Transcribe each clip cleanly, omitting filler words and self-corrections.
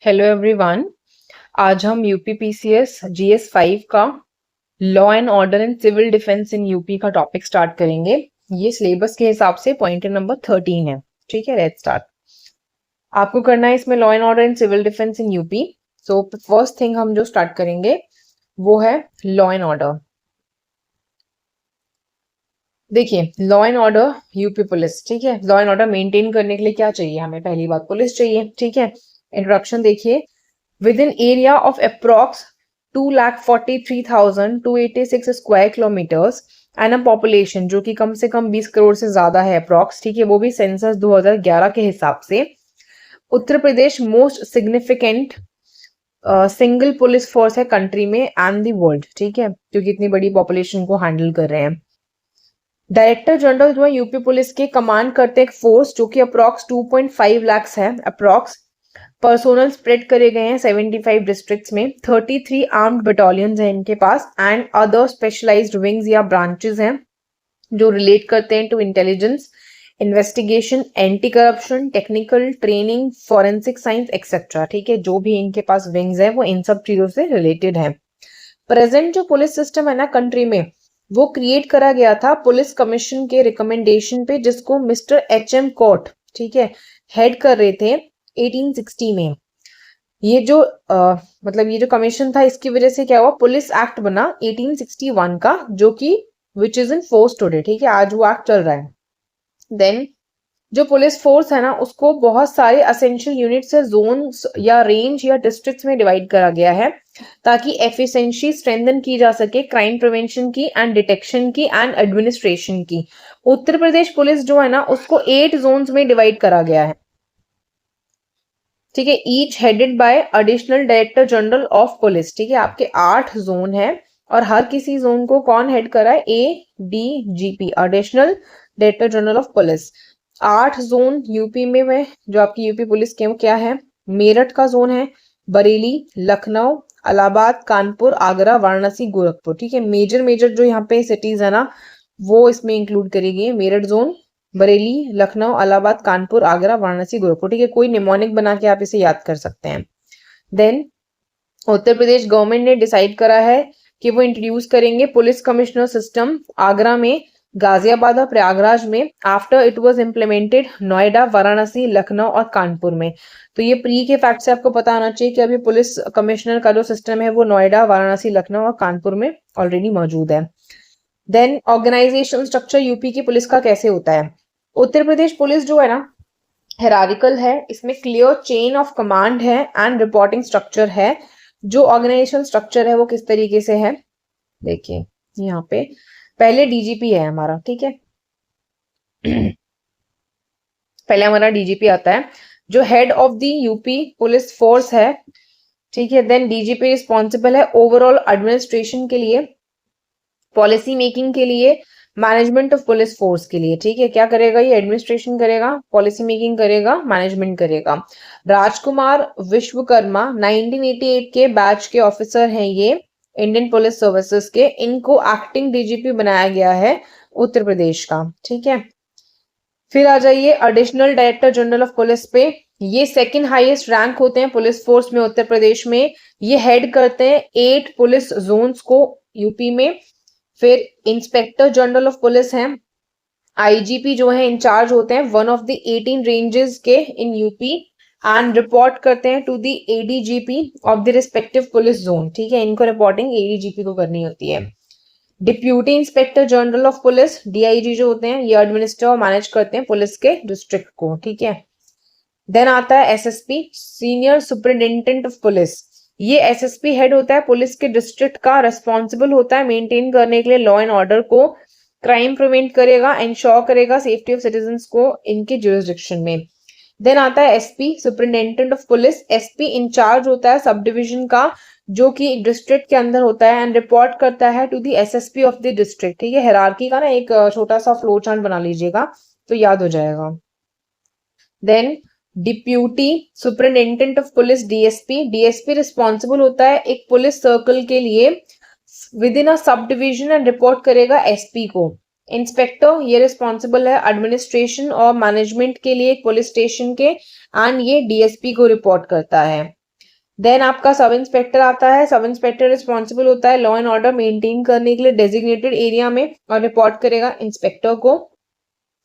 Hello everyone. आज हम UPPCS GS 5 का law and order and civil defence in UP का टॉपिक स्टार्ट करेंगे। ये सिलेबस के हिसाब से पॉइंट नंबर 13 है। ठीक है, लेट्स स्टार्ट। आपको करना है इसमें law and order and civil defence in UP. So first thing हम जो स्टार्ट करेंगे वो है लॉ एंड ऑर्डर। देखिए, law and order UP police, ठीक है। लॉ एंड ऑर्डर मेंटेन करने के लिए क्या चाहिए हमें? पहली बात पुलिस चाहिए, ठीक है। इंट्रोडक्शन देखिए, within area of approx 2,43,286 square kilometres and a population जो कि कम से कम 20 करोड़ से ज्यादा है अप्रॉक्स, ठीक है, वो भी सेंसस 2011 के हिसाब से। Uttar Pradesh most significant single police force है कंट्री में एंड द वर्ल्ड, ठीक है, क्योंकि इतनी बड़ी पॉपुलेशन को हैंडल कर रहे हैं। डायरेक्टर जनरल जो है यूपी पुलिस के कमांड करते हैं एक फोर्स जो कि अप्रॉक्स 2.5 लाख है अप्रॉक्स। पर्सोनल स्प्रेड करे गए हैं 75 डिस्ट्रिक्ट्स में। 33 आर्म्ड बटालियंस हैं इनके पास एंड अदर स्पेशलाइज्ड विंग्स या ब्रांचेस हैं जो रिलेट करते हैं to intelligence, investigation, anti corruption, technical training, forensic science etcetera, ठीक है। जो भी इनके पास विंग्स है वो इन सब चीजों से रिलेटेड है। प्रेजेंट जो पुलिस सिस्टम है ना कंट्री में, वो क्रिएट करा गया था पुलिस कमीशन के रिकमेंडेशन पे, जिसको मिस्टर एच.एम. कोर्ट, ठीक है, हेड कर रहे थे 1860 में। ये जो मतलब ये जो कमीशन था, इसकी वजह से क्या हुआ, पुलिस एक्ट बना 1861 का, जो कि which is in force today, ठीक है, आज वो एक्ट चल रहा है। देन जो पुलिस फोर्स है ना, उसको बहुत सारे असेंशियल यूनिट से जोन्स या रेंज या डिस्ट्रिक्ट्स में डिवाइड करा गया है ताकि एफिशिएंसी स्ट्रेंथन की जा सके, क्राइम प्रिवेंशन की एंड डिटेक्शन की एंड एडमिनिस्ट्रेशन की। उत्तर प्रदेश पुलिस जो है ना, उसको 8 जोन्स में डिवाइड करा गया है, ठीक है, each headed by additional director general of police, ठीक है। आपके 8 जोन है और हर किसी जोन को कौन हेड करा है? ADGP, additional director general of police. 8 zone UP में जो आपकी यूपी पुलिस के क्या है? मेरठ का जोन है, बरेली, लखनऊ, इलाहाबाद, कानपुर, आगरा, वाराणसी, गोरखपुर, ठीक है। मेजर जो यहाँ पे सिटीज है ना, वो इसमें इंक्लूड करेगी। मेरठ जोन, बरेली, लखनऊ, इलाहाबाद, कानपुर, आगरा, वाराणसी, गोरखपुर, ठीक है। कोई निमोनिक बना के आप इसे याद कर सकते हैं। देन उत्तर प्रदेश गवर्नमेंट ने डिसाइड करा है कि वो इंट्रोड्यूस करेंगे पुलिस कमिश्नर सिस्टम आगरा में, गाजियाबाद और प्रयागराज में, after it was implemented Noida, Varanasi, Lucknow और कानपुर में। तो ये प्री के फैक्ट से आपको पता होना चाहिए कि अभी पुलिस कमिश्नर का जो सिस्टम है वो नोएडा, वाराणसी, लखनऊ और कानपुर में ऑलरेडी मौजूद है। देन ऑर्गेनाइजेशन स्ट्रक्चर यूपी की पुलिस का कैसे होता है? उत्तर प्रदेश पुलिस जो है ना, हेरारिकल है, इसमें क्लियर चेन ऑफ कमांड है एंड रिपोर्टिंग स्ट्रक्चर है। जो ऑर्गेनाइजेशन स्ट्रक्चर है वो किस तरीके से है, देखिए यहाँ पे पहले डीजीपी है हमारा, ठीक है। पहले हमारा डीजीपी आता है जो head of the UP police force है, ठीक है। देन डीजीपी रिस्पॉन्सिबल है ओवरऑल एडमिनिस्ट्रेशन के लिए, पॉलिसी मेकिंग के लिए, मैनेजमेंट ऑफ पुलिस फोर्स के लिए, ठीक है। क्या करेगा ये? एडमिनिस्ट्रेशन करेगा, पॉलिसी मेकिंग करेगा, मैनेजमेंट करेगा। राजकुमार विश्वकर्मा 1988 के बैच के ऑफिसर हैं ये, इंडियन पुलिस सर्विसेज के। इनको एक्टिंग डीजीपी बनाया गया है उत्तर प्रदेश का, ठीक है। फिर आ जाइए additional director general of police पे। ये सेकंड हाईएस्ट रैंक होते हैं पुलिस फोर्स में उत्तर प्रदेश में। ये हेड करते हैं 8 पुलिस जोन्स को यूपी में। फिर इंस्पेक्टर जनरल ऑफ पुलिस हैं, आईजीपी जो है इंचार्ज होते हैं वन ऑफ द 18 रेंजेस के इन यूपी एंड रिपोर्ट करते हैं to the ADGP of the respective police zone, ठीक है। इनको रिपोर्टिंग एडीजीपी को करनी होती है। Deputy inspector general of police, DIG जो होते हैं, ये एडमिनिस्टर और मैनेज करते हैं पुलिस के डिस्ट्रिक्ट को, ठीक है। देन आता है SSP, senior superintendent of police. ये एसएसपी हेड होता है पुलिस के डिस्ट्रिक्ट का, रेस्पॉन्सिबल होता है मेंटेन करने के लिए लॉ एंड ऑर्डर को, क्राइम प्रिवेंट करेगा, इंश्योर करेगा सेफ्टी ऑफ सिटीजन्स को इनके ज्यूरिसडिक्शन में। देन आता है SP, superintendent of police. SP incharge होता है सब डिविजन का, जो कि डिस्ट्रिक्ट के अंदर होता है एंड रिपोर्ट करता है to the SSP of the district, ठीक है। हायरार्की का ना एक छोटा सा फ्लो चार्ट बना लीजिएगा तो याद हो जाएगा। Then deputy superintendent of police, DSP. DSP responsible होता है एक पुलिस सर्कल के लिए with in a sub division and report करेगा एसपी को। इंस्पेक्टर ये रिस्पॉन्सिबल है एडमिनिस्ट्रेशन और मैनेजमेंट के लिए पुलिस स्टेशन के एंड ये डीएसपी को रिपोर्ट करता है। देन आपका सब इंस्पेक्टर आता है। सब इंस्पेक्टर रिस्पॉन्सिबल होता है लॉ एंड ऑर्डर मेंटेन करने के लिए डेजिग्नेटेड एरिया में और रिपोर्ट करेगा इंस्पेक्टर को।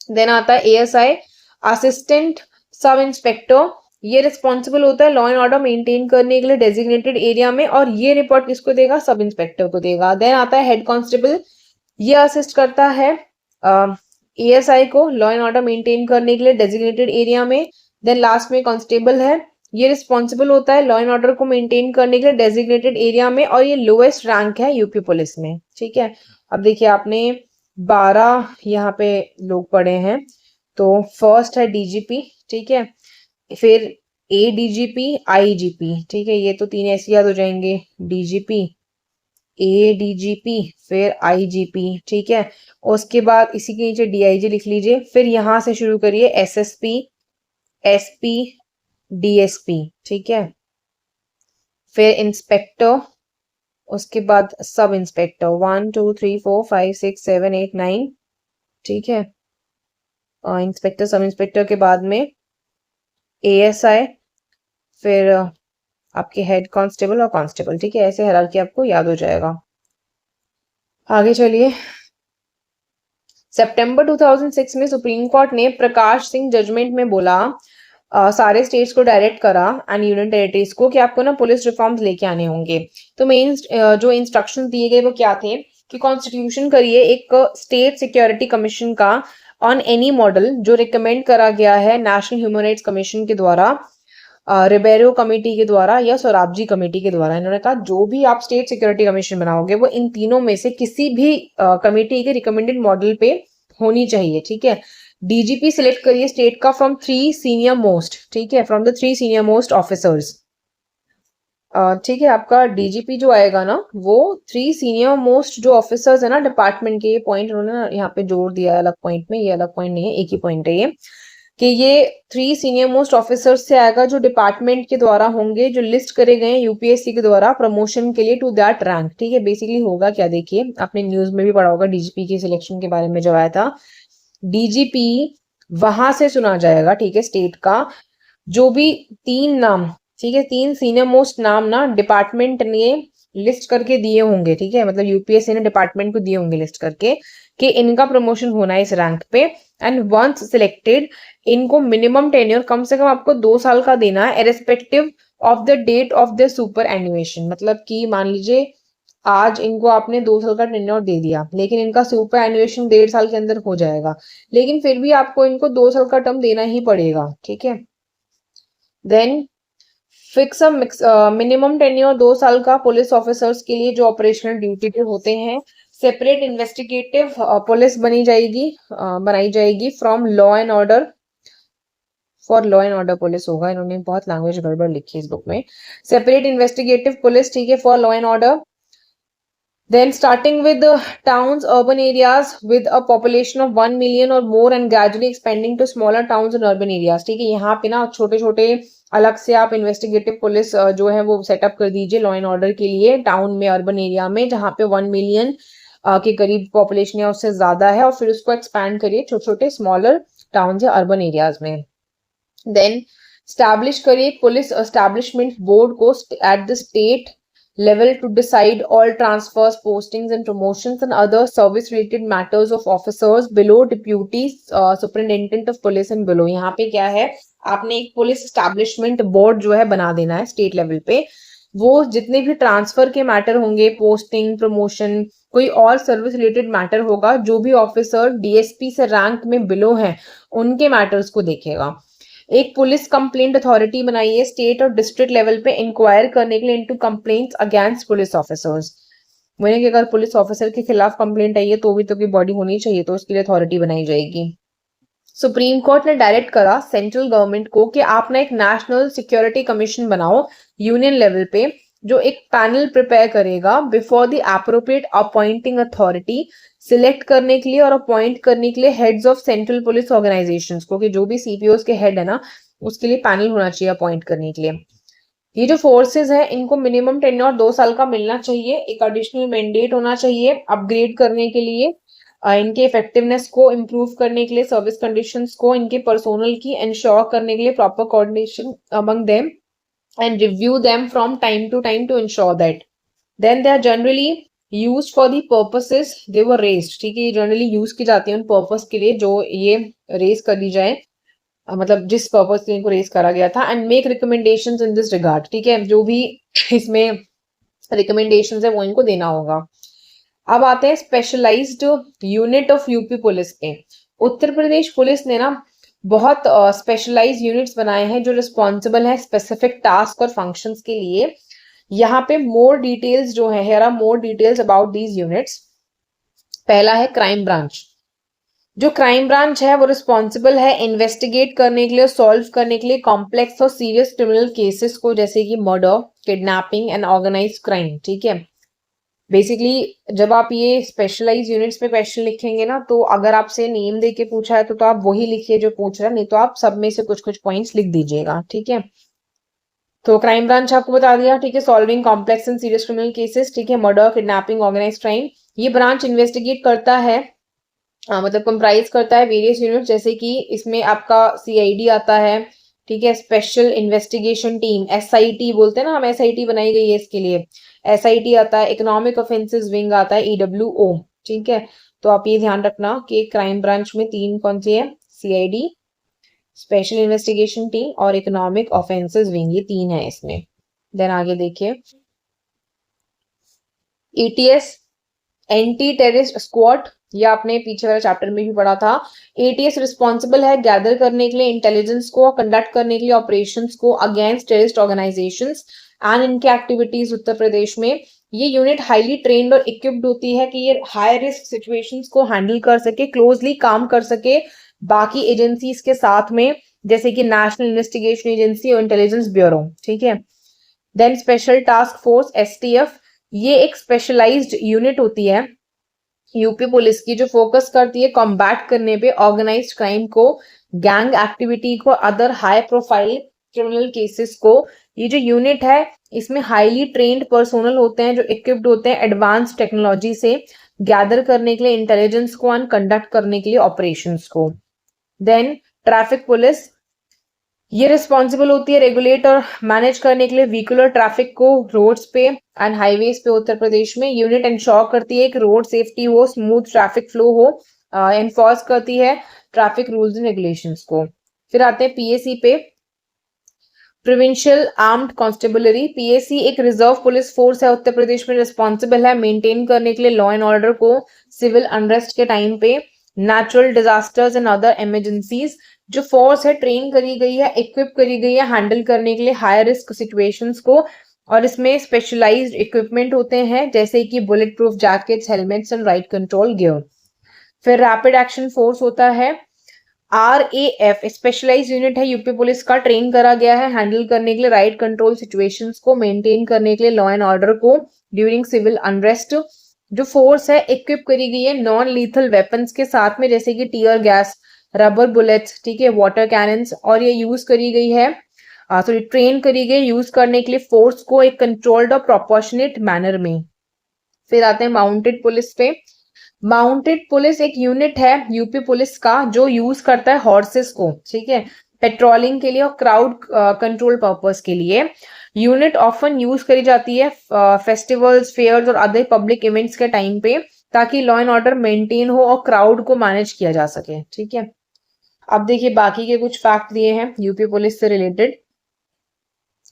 देन आता है एएसआई, असिस्टेंट सब इंस्पेक्टर। ये रिस्पॉन्सिबल होता है लॉ एंड ऑर्डर मेंटेन करने के लिए डेजिग्नेटेड एरिया में और ये रिपोर्ट किसको देगा? सब इंस्पेक्टर को देगा। देन आता है हेड कांस्टेबल, ये असिस्ट करता है एएसआई को लॉ एंड ऑर्डर मेंटेन करने के लिए डेजिग्नेटेड एरिया में। देन लास्ट में कांस्टेबल है, ये रिस्पॉन्सिबल होता है लॉ एंड ऑर्डर को मेंटेन करने के लिए डेजिग्नेटेड एरिया में और ये लोएस्ट रैंक है यूपी पुलिस में। ठीक है, अब देखिए आपने 12 यहाँ पे लोग पढ़े हैं। तो फर्स्ट है डीजीपी, ठीक है, फिर एडीजीपी, आईजीपी, ठीक है, ये तो तीन ऐसे याद हो जाएंगे, डीजीपी, एडीजीपी, फिर आईजीपी, ठीक है। उसके बाद इसी के नीचे डीआईजी लिख लीजिए। फिर यहां से शुरू करिए एसएसपी, एसपी, डीएसपी, ठीक है, फिर इंस्पेक्टर, उसके बाद सब इंस्पेक्टर 1 2 3 4 5 6 7 8 9, ठीक है। इंस्पेक्टर, सब इंस्पेक्टर के बाद में एएसआई, फिर आपके हेड कांस्टेबल और कांस्टेबल, ठीक है। ऐसे हायरार्की आपको याद हो जाएगा। आगे चलिए। सितंबर 2006 में सुप्रीम कोर्ट ने प्रकाश सिंह जजमेंट में बोला, सारे स्टेट्स को डायरेक्ट करा एंड यूनियन टेरिटरीज को कि आपको ना पुलिस रिफॉर्म्स लेके आने होंगे। तो मेन जो इंस्ट्रक्शंस दिए गए वो क्या थे कि कॉन्स्टिट्यूशन करिए एक स्टेट सिक्योरिटी कमीशन का ऑन एनी मॉडल जो रिकमेंड करा गया है नेशनल ह्यूमन राइट्स कमीशन के द्वारा, रिबेरो कमेटी के द्वारा या सोराबजी कमेटी के द्वारा। इन्होंने कहा जो भी आप स्टेट सिक्योरिटी कमीशन बनाओगे वो इन तीनों में से किसी भी कमेटी के रिकमेंडेड मॉडल पे होनी चाहिए, ठीक है। डीजीपी सिलेक्ट करिए स्टेट का फ्रॉम 3 सीनियर मोस्ट, ठीक है, from the 3 senior most officers, ठीक है। आपका डीजीपी जो आएगा ना वो 3 सीनियर मोस्ट जो ऑफिसर्स है ना डिपार्टमेंट के, ये पॉइंट उन्होंने यहाँ पे जोड़ दिया है अलग पॉइंट में, ये अलग पॉइंट नहीं है, एक ही पॉइंट है ये, कि ये 3 सीनियर मोस्ट ऑफिसर्स से आएगा जो डिपार्टमेंट के द्वारा होंगे, जो लिस्ट करे गए यूपीएससी के द्वारा प्रमोशन के लिए टू दैट रैंक, ठीक है। बेसिकली होगा क्या, देखिए आपने न्यूज में भी पढ़ा होगा डीजीपी के सिलेक्शन के बारे में जब आया था। डीजीपी वहां से चुना जाएगा, ठीक है, स्टेट का जो भी 3 नाम, ठीक है, 3 सीनियर मोस्ट नाम ना डिपार्टमेंट ने लिस्ट करके दिए होंगे, ठीक है, मतलब यूपीएससी ने डिपार्टमेंट को दिए होंगे लिस्ट करके कि इनका प्रमोशन होना है इस रैंक पे। एंड वंस सिलेक्टेड इनको मिनिमम टेन्योर कम से कम आपको 2 साल का देना है irrespective of the date of the superannuation. मतलब कि मान लीजिए आज इनको आपने 2 साल का टेन्योर दे दिया लेकिन इनका सुपर एनुएशन 1.5 साल के अंदर हो जाएगा, लेकिन फिर भी आपको इनको 2 साल का टर्म देना ही पड़ेगा, ठीक है। देन फिक्स मिनिमम टेन्योर 2 साल का पुलिस ऑफिसर्स के लिए जो ऑपरेशनल ड्यूटी पे होते हैं। सेपरेट इन्वेस्टिगेटिव पुलिस बनाई जाएगी from law and order, for law and order police होगा, इन्होंने बहुत लैंग्वेज गड़बड़ लिखी है इस बुक में। सेपरेट इन्वेस्टिगेटिव पुलिस, ठीक है, for law and order. Then starting with the towns, urban areas with a population of 1 million or more and gradually expanding to smaller towns and urban areas, ठीक है। यहाँ पे ना छोटे छोटे अलग से आप इन्वेस्टिगेटिव पुलिस जो है वो सेटअप कर दीजिए लॉ एंड ऑर्डर के लिए टाउन में, अर्बन एरिया में जहाँ पे 1 मिलियन के करीब पॉपुलेशन या उससे ज्यादा है, और फिर उसको एक्सपैंड करिए छोटे छोटे स्मॉलर टाउन या अर्बन एरियाज में। देन स्टैब्लिश करिए पुलिस एस्टैब्लिशमेंट बोर्ड को at the state level to decide all transfers, postings and promotions and other service related matters of officers below deputy superintendent of police and below। यहाँ पे क्या है, आपने एक police establishment board जो है बना देना है स्टेट लेवल पे। वो जितने भी ट्रांसफर के मैटर होंगे, पोस्टिंग, प्रमोशन, कोई और सर्विस रिलेटेड मैटर होगा, जो भी ऑफिसर डीएसपी से रैंक में बिलो है उनके मैटर्स को देखेगा। एक पुलिस कंप्लेंट अथॉरिटी बनाई है स्टेट और डिस्ट्रिक्ट लेवल पे इंक्वायर करने के लिए into complaints against police officers. मैंने कि अगर पुलिस ऑफिसर के खिलाफ कंप्लेंट आई है तो भी तो कोई बॉडी होनी चाहिए, तो उसके लिए अथॉरिटी बनाई जाएगी। सुप्रीम कोर्ट ने डायरेक्ट करा सेंट्रल गवर्नमेंट को कि आप ना एक नेशनल सिक्योरिटी कमीशन बनाओ यूनियन लेवल पे, जो एक पैनल प्रिपेयर करेगा before the appropriate appointing authority, select करने के लिए और अपॉइंट करने के लिए heads of central police organisations को, कि जो भी सीपीओस के हेड है ना उसके लिए पैनल होना चाहिए अपॉइंट करने के लिए। ये जो फोर्सेस है इनको मिनिमम टेन्योर 2 साल का मिलना चाहिए, एक एडिशनल मैंडेट होना चाहिए अपग्रेड करने के लिए, इनके इफेक्टिवनेस को इम्प्रूव करने के लिए, सर्विस कंडीशंस को, इनके पर्सोनल की इंश्योर करने के लिए, proper coordination among them, and review them from time to time to ensure that. Then they are generally used for the purposes they were raised. ठीक है, ये जनरली यूज की जाती है उन पर्पस के लिए जो ये रेज कर दी जाए, मतलब जिस पर्पस के लिए इनको रेज करा गया था, and make recommendations in this regard. ठीक है, जो भी इसमें रिकमेंडेशंस है वो इनको देना होगा। अब आते हैं specialised unit of UP police पे। उत्तर प्रदेश पुलिस ने ना बहुत स्पेशलाइज्ड यूनिट्स बनाए हैं जो रिस्पॉन्सिबल है स्पेसिफिक टास्क और फंक्शंस के लिए। यहाँ पे मोर डिटेल्स जो है, here are more details about these units. पहला है क्राइम ब्रांच। जो क्राइम ब्रांच है वो रिस्पॉन्सिबल है इन्वेस्टिगेट करने के लिए, सॉल्व करने के लिए कॉम्प्लेक्स और सीरियस क्रिमिनल केसेस को, जैसे कि murder, kidnapping and organise crime. ठीक है, बेसिकली जब आप ये स्पेशलाइज यूनिट्स पे क्वेश्चन लिखेंगे ना, तो अगर आपसे नेम दे के पूछा है तो आप वही लिखिए जो पूछ रहा है, नहीं तो आप सब में से कुछ कुछ पॉइंट्स लिख दीजिएगा। ठीक है, तो क्राइम ब्रांच आपको बता दिया। ठीक है, solving complex and serious criminal cases. ठीक है, मर्डर, किडनैपिंग, ऑर्गेनाइज क्राइम। ये ब्रांच इन्वेस्टिगेट करता है, मतलब कंप्राइज करता है वेरियस यूनिट, जैसे कि इसमें आपका सीआईडी आता है। ठीक है, स्पेशल इन्वेस्टिगेशन टीम, एसआईटी बोलते हैं ना हम, एसआईटी बनाई गई है इसके लिए, एसआईटी आता है। इकोनॉमिक ऑफेंसेस विंग आता है, ईडब्ल्यूओ। ठीक है, तो आप ये ध्यान रखना कि क्राइम ब्रांच में तीन कौन सी है, सीआईडी, स्पेशल इन्वेस्टिगेशन टीम और इकोनॉमिक ऑफेंसेस विंग, ये तीन है इसमें। देन आगे देखिए, एटीएस, एंटी टेररिस्ट स्क्वाड, ये आपने पीछे वाले चैप्टर में भी पढ़ा था। एटीएस रिस्पॉन्सिबल है गैदर करने के लिए इंटेलिजेंस को, कंडक्ट करने के लिए ऑपरेशंस को अगेंस्ट टेररिस्ट ऑर्गेनाइजेशंस एंड इनके एक्टिविटीज उत्तर प्रदेश में। ये यूनिट हाईली ट्रेन्ड और इक्विप्ड होती है कि ये हाई रिस्क सिचुएशंस को हैंडल कर सके, क्लोजली काम कर सके बाकी एजेंसीज के साथ में, जैसे कि नेशनल इन्वेस्टिगेशन एजेंसी और इंटेलिजेंस ब्यूरो। ठीक है, then special task force, STF, ये एक स्पेशलाइज्ड यूनिट होती है यूपी पुलिस की जो फोकस करती है कॉम्बैट करने पे ऑर्गेनाइज्ड क्राइम को, गैंग एक्टिविटी को, other high profile criminal cases को। ये जो यूनिट है इसमें हाईली ट्रेन्ड पर्सोनल होते हैं जो इक्विप्ड होते हैं एडवांस टेक्नोलॉजी से गैदर करने के लिए इंटेलिजेंस को एंड कंडक्ट करने के लिए ऑपरेशंस को। देन ट्रैफिक पुलिस, ये रिस्पॉन्सिबल होती है रेगुलेट और मैनेज करने के लिए व्हीकुलर ट्रैफिक को रोड्स पे एंड हाईवेज पे उत्तर प्रदेश में। यूनिट इंश्योर करती है कि रोड सेफ्टी हो, स्मूथ ट्रैफिक फ्लो हो, एनफोर्स करती है ट्रैफिक रूल्स एंड रेगुलेशंस को। फिर आते हैं पीएसी पे, प्रोविंशियल आर्म्ड कांस्टेबलरी। पीएसी एक रिजर्व पुलिस फोर्स है उत्तर प्रदेश में, रिस्पॉन्सिबल है मेंटेन करने के लिए लॉ एंड ऑर्डर को सिविल अनरेस्ट के टाइम पे, natural disasters and other emergencies. जो फोर्स है ट्रेन करी गई है, इक्विप करी गई है हैंडल करने के लिए हाई रिस्क सिचुएशंस को, और इसमें स्पेशलाइज्ड इक्विपमेंट होते हैं जैसे कि bullet proof jackets, helmets and right control gear. फिर रैपिड एक्शन फोर्स होता है आरएएफ, स्पेशलाइज्ड यूनिट है यूपी पुलिस का, ट्रेन करा गया है हैंडल करने के लिए राइट कंट्रोल सिचुएशंस को, मेंटेन करने के लिए लॉ एंड ऑर्डर को ड्यूरिंग सिविल अनरेस्ट। जो फोर्स है इक्विप करी गई है नॉन लीथल वेपन्स के साथ में, जैसे कि टीयर गैस, रबर बुलेट्स, ठीक है, वाटर कैनन्स, और ये यूज करी गई है, सॉरी ट्रेन करी गई यूज करने के लिए फोर्स को एक कंट्रोल्ड और प्रोपोर्शनेट मैनर में। फिर आते हैं माउंटेड पुलिस पे। माउंटेड पुलिस एक यूनिट है यूपी पुलिस का जो यूज करता है हॉर्सेस को, ठीक है, पेट्रोलिंग के लिए और क्राउड कंट्रोल पर्पस के लिए। यूनिट ऑफन यूज करी जाती है फेस्टिवल्स, फेयर्स और अदर पब्लिक इवेंट्स के टाइम पे, ताकि लॉ एंड ऑर्डर मेंटेन हो और क्राउड को मैनेज किया जा सके। ठीक है, अब देखिए बाकी के कुछ फैक्ट दिए हैं यूपी पुलिस से रिलेटेड।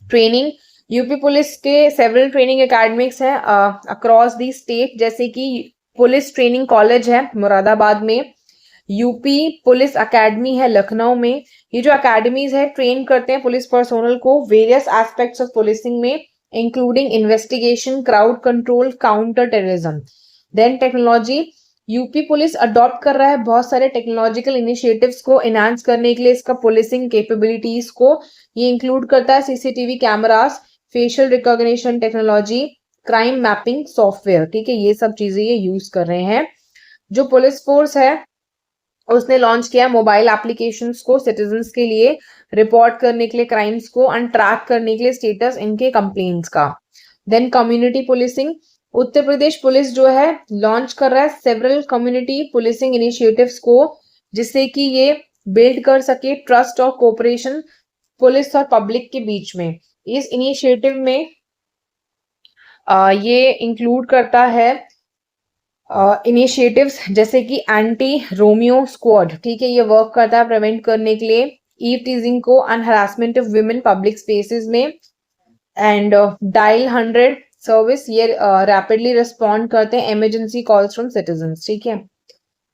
ट्रेनिंग, यूपी पुलिस के सेवरल ट्रेनिंग एकेडमिक्स हैं अक्रॉस दी स्टेट, जैसे कि पुलिस ट्रेनिंग कॉलेज है मुरादाबाद में, यूपी पुलिस एकेडमी है लखनऊ में। ये जो एकेडमीज है ट्रेन करते हैं पुलिस पर्सोनल को वेरियस एस्पेक्ट्स ऑफ पुलिसिंग में, including investigation, crowd control, counter terrorism. Then technology, UP police adopt कर रहा है बहुत सारे टेक्नोलॉजिकल इनिशिएटिव्स को एनहांस करने के लिए इसका पुलिसिंग कैपेबिलिटीज को। ये इंक्लूड करता है CCTV cameras, facial recognition technology, crime mapping software. ठीक है, ये सब चीजें ये यूज कर रहे हैं। जो पुलिस फोर्स है उसने लॉन्च किया मोबाइल एप्लीकेशंस को सिटीजन्स के लिए रिपोर्ट करने के लिए क्राइम्स को एंड ट्रैक करने के लिए स्टेटस इनके कंप्लेंट्स का। Then community policing, Uttar Pradesh police जो है लॉन्च कर रहा है सेवरल कम्युनिटी पुलिसिंग इनिशिएटिव्स को, जिससे कि ये बिल्ड कर सके ट्रस्ट और कोऑपरेशन पुलिस और पब्लिक के बीच में। इस इनिशिएटिव में ये इंक्लूड करता है इनिशिएटिव्स जैसे कि एंटी रोमियो स्क्वाड, ठीक है, ये वर्क करता है प्रिवेंट करने के लिए ईव टीजिंग को and harassment of women public spaces में। एंड डायल 100 सर्विस, ये रैपिडली रिस्पॉन्ड करते हैं इमरजेंसी कॉल्स फ्रॉम सिटीजन्स, ठीक है।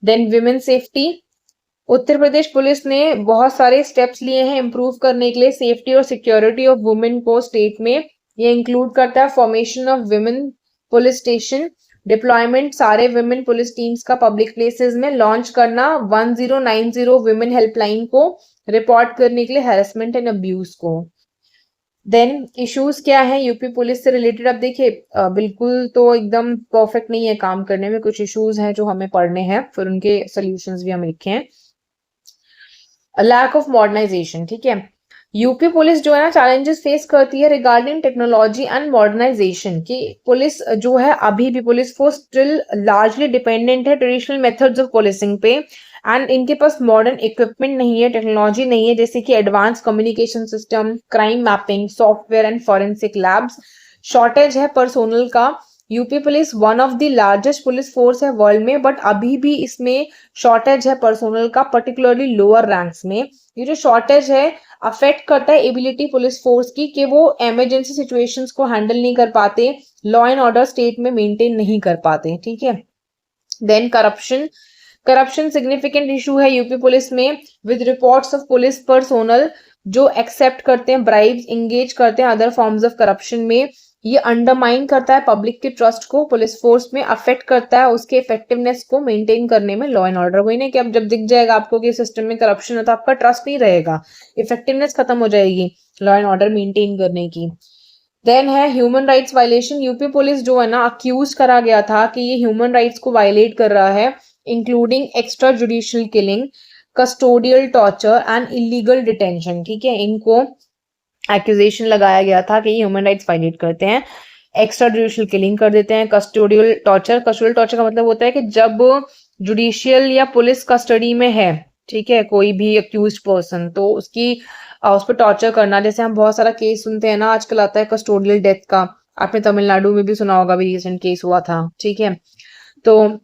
Then women safety, Uttar Pradesh police ने बहुत सारे स्टेप्स लिए हैं इम्प्रूव करने के लिए सेफ्टी और सिक्योरिटी ऑफ वुमेन को स्टेट में। ये इंक्लूड करता है formation of women police station, deployment सारे विमेन पुलिस टीम्स का पब्लिक प्लेसेस में, लॉन्च करना 1090 विमेन हेल्पलाइन को रिपोर्ट करने के लिए हैरेसमेंट एंड अब्यूज को। देन इश्यूज क्या है यूपी पुलिस से रिलेटेड, अब देखिए बिल्कुल तो एकदम परफेक्ट नहीं है काम करने में, कुछ इश्यूज हैं जो हमें पढ़ने हैं, फिर उनके सोल्यूशंस भी हम लिखे हैं। लैक ऑफ मॉडर्नाइजेशन, ठीक है, यूपी पुलिस जो है ना चैलेंजेस फेस करती है रिगार्डिंग टेक्नोलॉजी एंड मॉडर्नाइजेशन की। पुलिस जो है अभी भी police force still largely dependent है ट्रेडिशनल मेथड्स ऑफ पुलिसिंग पे, एंड इनके पास मॉडर्न इक्विपमेंट नहीं है, टेक्नोलॉजी नहीं है, जैसे कि advance communication system, crime mapping software and forensic labs. Shortage है पर्सोनल का। UP police one of the largest police force है वर्ल्ड में, बट अभी भी इसमें शॉर्टेज है पर्सोनल का, पर्टिकुलरली लोअर रैंक्स में। ये जो शॉर्टेज है अफेक्ट करता है एबिलिटी पुलिस फोर्स की कि वो इमरजेंसी सिचुएशंस को हैंडल नहीं कर पाते, लॉ एंड ऑर्डर स्टेट में मेंटेन नहीं कर पाते, ठीक है। देन करप्शन सिग्निफिकेंट इशू है यूपी पुलिस में, with reports of police personnel जो एक्सेप्ट करते हैं ब्राइब्स, इंगेज करते हैं अदर फॉर्म्स ऑफ करप्शन में। ये अंडरमाइन करता है पब्लिक के ट्रस्ट को पुलिस फोर्स में, अफेक्ट करता है उसके इफेक्टिवनेस को मेंटेन करने में, लॉ एंड ऑर्डर। वही ना कि अब जब दिख जाएगा आपको कि सिस्टम में करप्शन है तो आपका ट्रस्ट नहीं रहेगा, इफेक्टिवनेस खत्म हो जाएगी लॉ एंड ऑर्डर मेंटेन करने की। देन है human rights violation, UP police जो है ना अक्यूज करा गया था कि ये ह्यूमन राइट्स को वायलेट कर रहा है, including extra judicial killing, custodial torture and illegal detention, ठीक है, इनको एक्यूजेशन लगाया गया था कि ये ह्यूमन राइट्स वायलेट करते हैं, एक्स्ट्रा जुडिशियल किलिंग कर देते हैं, कस्टोडियल टॉर्चर का मतलब होता है कि जब जुडिशियल या पुलिस कस्टडी में है, ठीक है, कोई भी अक्यूज्ड पर्सन, तो उसकी उस पर टॉर्चर करना। जैसे हम बहुत सारा केस सुनते हैं ना आजकल आता है कस्टोडियल डेथ का, आपने तमिलनाडु में भी सुना होगा, भी रिसेंट केस हुआ था, ठीक है। तो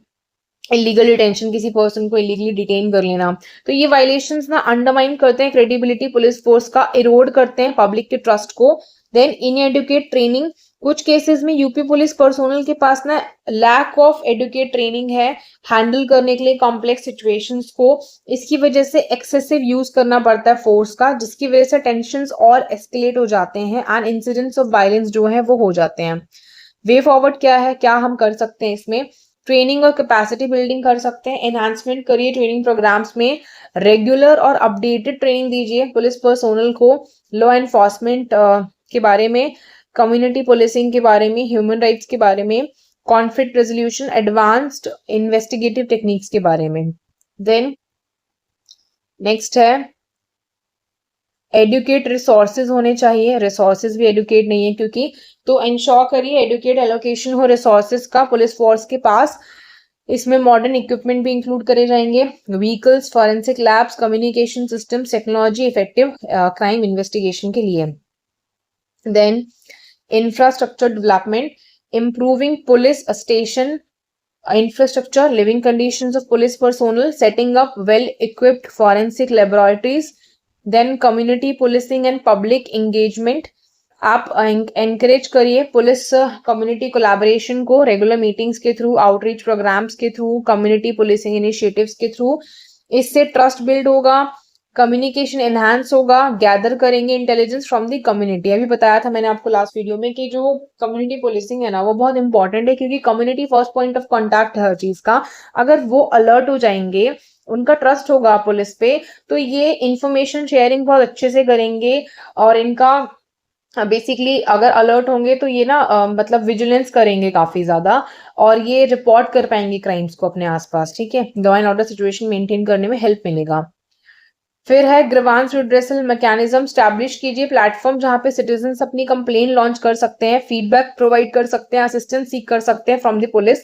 इलीगल डिटेंशन, किसी पर्सन को इलीगली डिटेन कर लेना, तो ये वायलेशंस ना अंडरमाइन करते हैं क्रेडिबिलिटी पुलिस फोर्स का, इरोड करते हैं पब्लिक के ट्रस्ट को। देन इनएडुकेट ट्रेनिंग, कुछ केसेस में यूपी पुलिस पर्सोनल के पास ना लैक ऑफ एडुकेट ट्रेनिंग है हैंडल करने के लिए कॉम्प्लेक्स सिचुएशंस को, इसकी वजह से एक्सेसिव यूज करना पड़ता है फोर्स का, जिसकी वजह से टेंशंस और एस्केलेट हो जाते हैं एंड इंसिडेंट्स ऑफ वायलेंस जो है वो हो जाते हैं। वे फॉरवर्ड क्या है, क्या हम कर सकते हैं इसमें, ट्रेनिंग और कैपेसिटी बिल्डिंग कर सकते हैं, एनहांसमेंट करिए ट्रेनिंग प्रोग्राम्स में, रेगुलर और अपडेटेड ट्रेनिंग दीजिए पुलिस पर्सोनल को लॉ एनफोर्समेंट के बारे में, कम्युनिटी पुलिसिंग के बारे में, ह्यूमन राइट्स के बारे में, conflict resolution, advanced investigative techniques के बारे में। देन नेक्स्ट है एडुकेट रिसोर्सेज होने चाहिए, रिसोर्सेज भी एडुकेट नहीं है क्योंकि, तो इंश्योर करिए एडुकेट एलोकेशन हो रिसोर्सेज का पुलिस फोर्स के पास। इसमें मॉडर्न इक्विपमेंट भी इंक्लूड करे जाएंगे, vehicles, forensic labs, communication systems, technology effective crime investigation के लिए। Then infrastructure development, improving police station infrastructure, living conditions of police personnel, setting up well-equipped forensic laboratories, then community policing and public engagement. आप encourage करिए police community collaboration को regular meetings के through, outreach programmes के through, community policing initiatives के through. इससे trust build होगा, communication enhance होगा, gather करेंगे इंटेलिजेंस फ्रॉम द कम्युनिटी। अभी बताया था मैंने आपको लास्ट वीडियो में कि जो कम्युनिटी पुलिसिंग है ना वो बहुत इंपॉर्टेंट है, क्योंकि community first point of contact है हर चीज का। अगर वो अलर्ट हो जाएंगे, उनका ट्रस्ट होगा पुलिस पे, तो ये इंफॉर्मेशन शेयरिंग बहुत अच्छे से करेंगे, और इनका बेसिकली अगर अलर्ट होंगे तो ये ना मतलब विजिलेंस करेंगे काफी ज्यादा, और ये रिपोर्ट कर पाएंगे क्राइम्स को अपने आसपास, ठीक है, law and order situation maintain करने में हेल्प मिलेगा। फिर है ग्रीवांस रिड्रेसल मैकेनिज्म, स्टैब्लिश कीजिए प्लेटफॉर्म जहां पे सिटीजन्स अपनी कंप्लेन लॉन्च कर सकते हैं, फीडबैक प्रोवाइड कर सकते हैं, असिस्टेंस सीख कर सकते हैं फ्रॉम द पुलिस,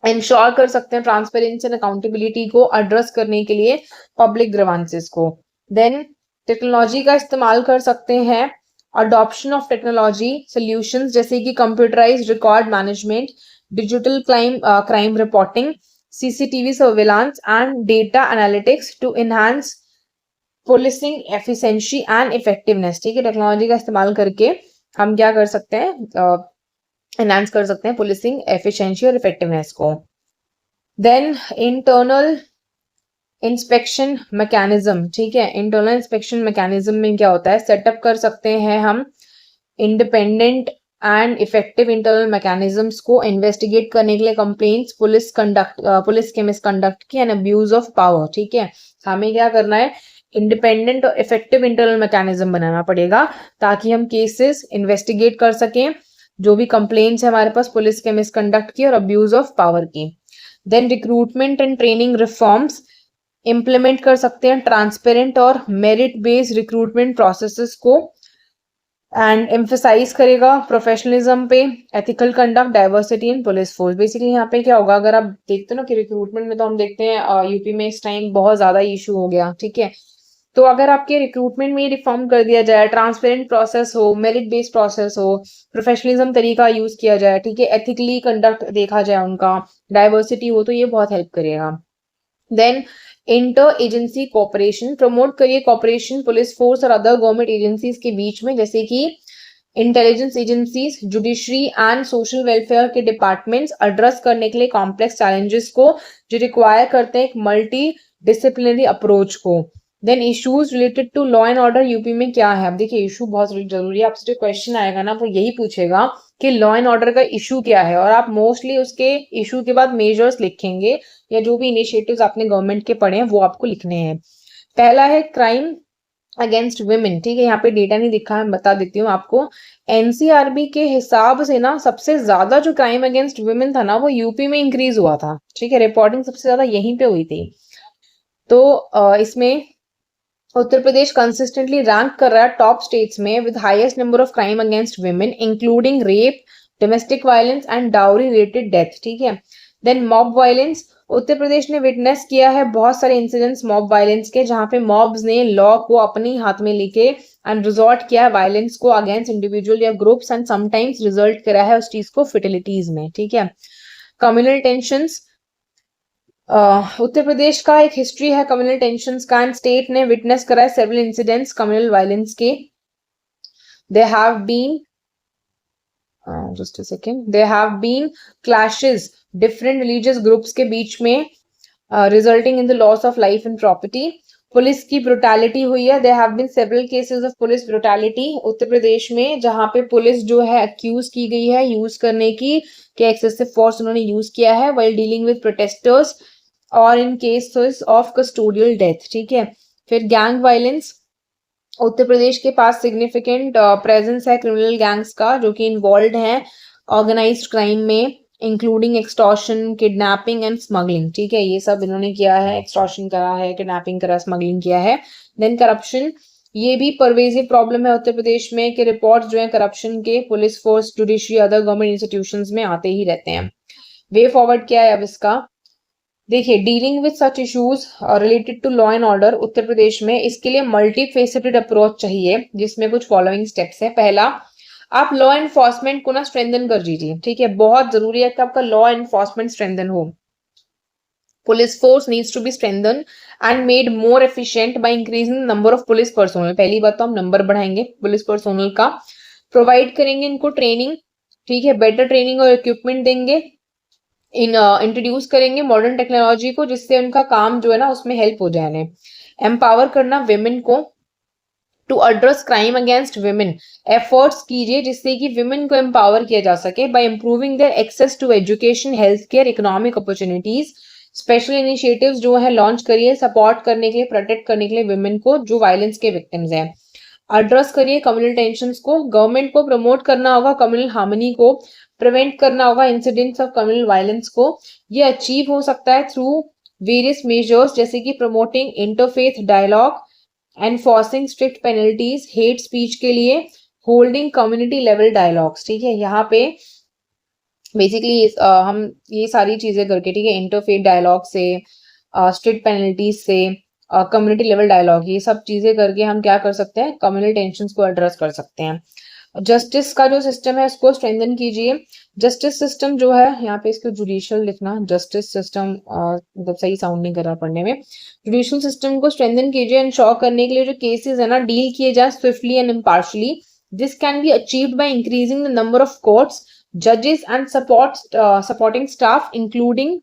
इंश्योर कर सकते हैं ट्रांसपेरेंसी एंड अकाउंटेबिलिटी को एड्रेस करने के लिए पब्लिक ग्रीवांसेस को। देन टेक्नोलॉजी का इस्तेमाल कर सकते हैं अडॉप्शन ऑफ टेक्नोलॉजी सोल्यूशंस जैसे कि computerised record management, digital crime reporting, CCTV surveillance and data analytics to enhance policing efficiency and effectiveness. ठीक है, टेक्नोलॉजी का इस्तेमाल करके हम क्या कर सकते हैं, एनहांस कर सकते हैं पुलिसिंग एफिशिएंसी और इफेक्टिवनेस को। Then internal inspection mechanism. ठीक है, इंटरनल इंस्पेक्शन मैकेनिज्म में क्या होता है, सेटअप कर सकते हैं हम independent and effective internal mechanisms को इन्वेस्टिगेट करने के लिए कंप्लेंट्स पुलिस के मिसकंडक्ट की एंड अब्यूज ऑफ पावर। ठीक है, हमें क्या करना है, इंडिपेंडेंट और इफेक्टिव इंटरनल मैकेनिज्म बनाना पड़ेगा ताकि हम केसेस इन्वेस्टिगेट कर सकें, जो भी कंप्लेंट्स है हमारे पास पुलिस के मिसकंडक्ट की और अब्यूज ऑफ पावर की। Then recruitment and training reforms implement कर सकते हैं, ट्रांसपेरेंट और मेरिट बेस्ड रिक्रूटमेंट प्रोसेसेस को, एंड एम्फेसाइज करेगा प्रोफेशनलिज्म पे, ethical conduct, diversity in police force. Basically यहाँ पे क्या होगा, अगर आप देखते हो ना कि रिक्रूटमेंट में तो हम देखते हैं यूपी में इस टाइम बहुत ज्यादा इशू हो गया। ठीक है, तो अगर आपके रिक्रूटमेंट में रिफॉर्म कर दिया जाए, ट्रांसपेरेंट प्रोसेस हो, मेरिट बेस्ड प्रोसेस हो, प्रोफेशनलिज्म तरीका यूज किया जाए, ठीक है, एथिकली कंडक्ट देखा जाए उनका, डाइवर्सिटी हो, तो ये बहुत हेल्प करेगा। Then inter agency cooperation, promote करिए कोऑपरेशन पुलिस फोर्स और अदर गवर्नमेंट एजेंसीज के बीच में, जैसे कि intelligence agencies, judiciary and social welfare के डिपार्टमेंट्स एड्रेस करने के लिए कॉम्प्लेक्स चैलेंजेस को जो रिक्वायर करते हैं एक मल्टी डिसिप्लिनरी अप्रोच को। Then issues related to law and order UP में क्या है। अब देखिए इशू बहुत जरूरी है, आपसे जो क्वेश्चन आएगा ना वो यही पूछेगा कि लॉ एंड ऑर्डर का इशू क्या है, और आप मोस्टली उसके इशू के बाद मेजर्स लिखेंगे या जो भी इनिशिएटिव्स आपने गवर्नमेंट के पढ़े हैं वो आपको लिखने हैं। पहला है क्राइम अगेंस्ट वुमेन। ठीक है, यहाँ पे डेटा नहीं दिखा है, बता देती हूँ आपको। एनसीआरबी के हिसाब से ना सबसे ज्यादा जो क्राइम अगेंस्ट वुमेन था ना वो यूपी में इंक्रीज हुआ था। ठीक है, रिपोर्टिंग सबसे ज्यादा यहीं पे हुई थी। तो इसमें उत्तर प्रदेश कंसिस्टेंटली रैंक कर रहा है टॉप स्टेट्स में with highest number of crime against women including rape, domestic violence and dowry related death. ठीक है, then mob violence, Uttar Pradesh ने विटनेस किया है बहुत सारे इंसिडेंट्स मॉब वायलेंस के, जहां पे मॉब्स ने लॉ को अपने हाथ में लेके एंड रिजॉर्ट किया है वायलेंस को अगेंस्ट इंडिविजुअल या ग्रुप्स, एंड समटाइम्स रिजल्ट करा है उस चीज को फेटलिटीज में। ठीक है, कम्युनल टेंशंस, उत्तर प्रदेश का एक हिस्ट्री है कम्युनल टेंशंस का, एंड स्टेट ने विटनेस करा है सेवरल इंसिडेंट्स कम्युनल वायलेंस के। They have been just a second, there have been clashes different religious groups के बीच में resulting in the loss of life and property। Police की brutality हुई है, there have been several cases of police brutality उत्तर प्रदेश में, जहां पे police जो है अक्यूज की गई है यूज करने की कि एक्सेसिव फोर्स उन्होंने यूज किया है while dealing with protesters और in cases of custodial death। ठीक है, फिर गैंग वायलेंस, उत्तर प्रदेश के पास सिग्निफिकेंट प्रेजेंस है क्रिमिनल गैंग्स का जो कि इन्वॉल्व हैं ऑर्गेनाइज्ड क्राइम में, including extortion, kidnapping and smuggling. ठीक है, ये सब इन्होंने किया है, एक्सटॉर्शन करा है, किडनैपिंग करा, स्मगलिंग किया है। देन करप्शन, ये भी परवेजिव प्रॉब्लम है उत्तर प्रदेश में कि रिपोर्ट्स जो है करप्शन के police force, judiciary, other government institutions में आते ही रहते हैं। वे फॉरवर्ड क्या है अब इसका, देखिए dealing with such issues related to law and order Uttar Pradesh में, इसके लिए मल्टी फेसेटेड अप्रोच चाहिए जिसमें कुछ फॉलोइंग स्टेप्स है। पहला, आप लॉ एनफोर्समेंट को ना स्ट्रेंथन कर दीजिए। ठीक है, बहुत जरूरी है कि आपका लॉ एनफोर्समेंट स्ट्रेंथन हो। Police force needs to be strengthen and made more efficient by increasing number of police personnel. पहली बात तो हम नंबर बढ़ाएंगे पुलिस पर्सोनल का, प्रोवाइड करेंगे इनको ट्रेनिंग। ठीक है, बेटर ट्रेनिंग और इक्विपमेंट देंगे, इंट्रोड्यूस करेंगे मॉडर्न टेक्नोलॉजी को जिससे उनका काम जो है ना उसमें हेल्प हो जाए। एम्पावर करना विमेन को to address crime against women, efforts कीजिए जिससे कि विमेन को एम्पावर किया जा सके by improving their access to education, health care, economic opportunities. Special initiatives जो है लॉन्च करिए सपोर्ट करने के लिए, प्रोटेक्ट करने के लिए विमेन को जो वायलेंस के विक्टिम्स हैं। एड्रेस करिए कम्युनल टेंशंस को, गवर्नमेंट को प्रमोट करना होगा कम्युनल हार्मनी को, प्रिवेंट करना होगा इंसिडेंट्स ऑफ कम्युनल वायलेंस को। ये अचीव हो सकता है थ्रू वेरियस मेजर्स जैसे कि promoting interfaith dialogue, enforcing strict penalties hate speech के लिए, होल्डिंग कम्युनिटी लेवल डायलॉग्स। ठीक है, यहाँ पे बेसिकली हम ये सारी चीजें करके, ठीक है, इंटरफेथ डायलॉग से, स्ट्रिक्ट पेनल्टीज से, कम्युनिटी लेवल डायलॉग, ये सब चीजें करके हम क्या कर सकते हैं, कम्युनिटी टेंशन को एड्रेस कर सकते हैं। जस्टिस का जो सिस्टम है उसको स्ट्रेंथन कीजिए। जस्टिस सिस्टम जो है, यहाँ पे इसको जुडिशियल लिखना, जस्टिस सिस्टम मतलब सही साउंड नहीं कर रहा पढ़ने में। जुडिशियल सिस्टम को स्ट्रेंथन कीजिए, इंश्योर करने के लिए जो केसेस है ना डील किए जाए swiftly and impartially. This can be achieved by increasing the number of courts, जजेस and supporting staff including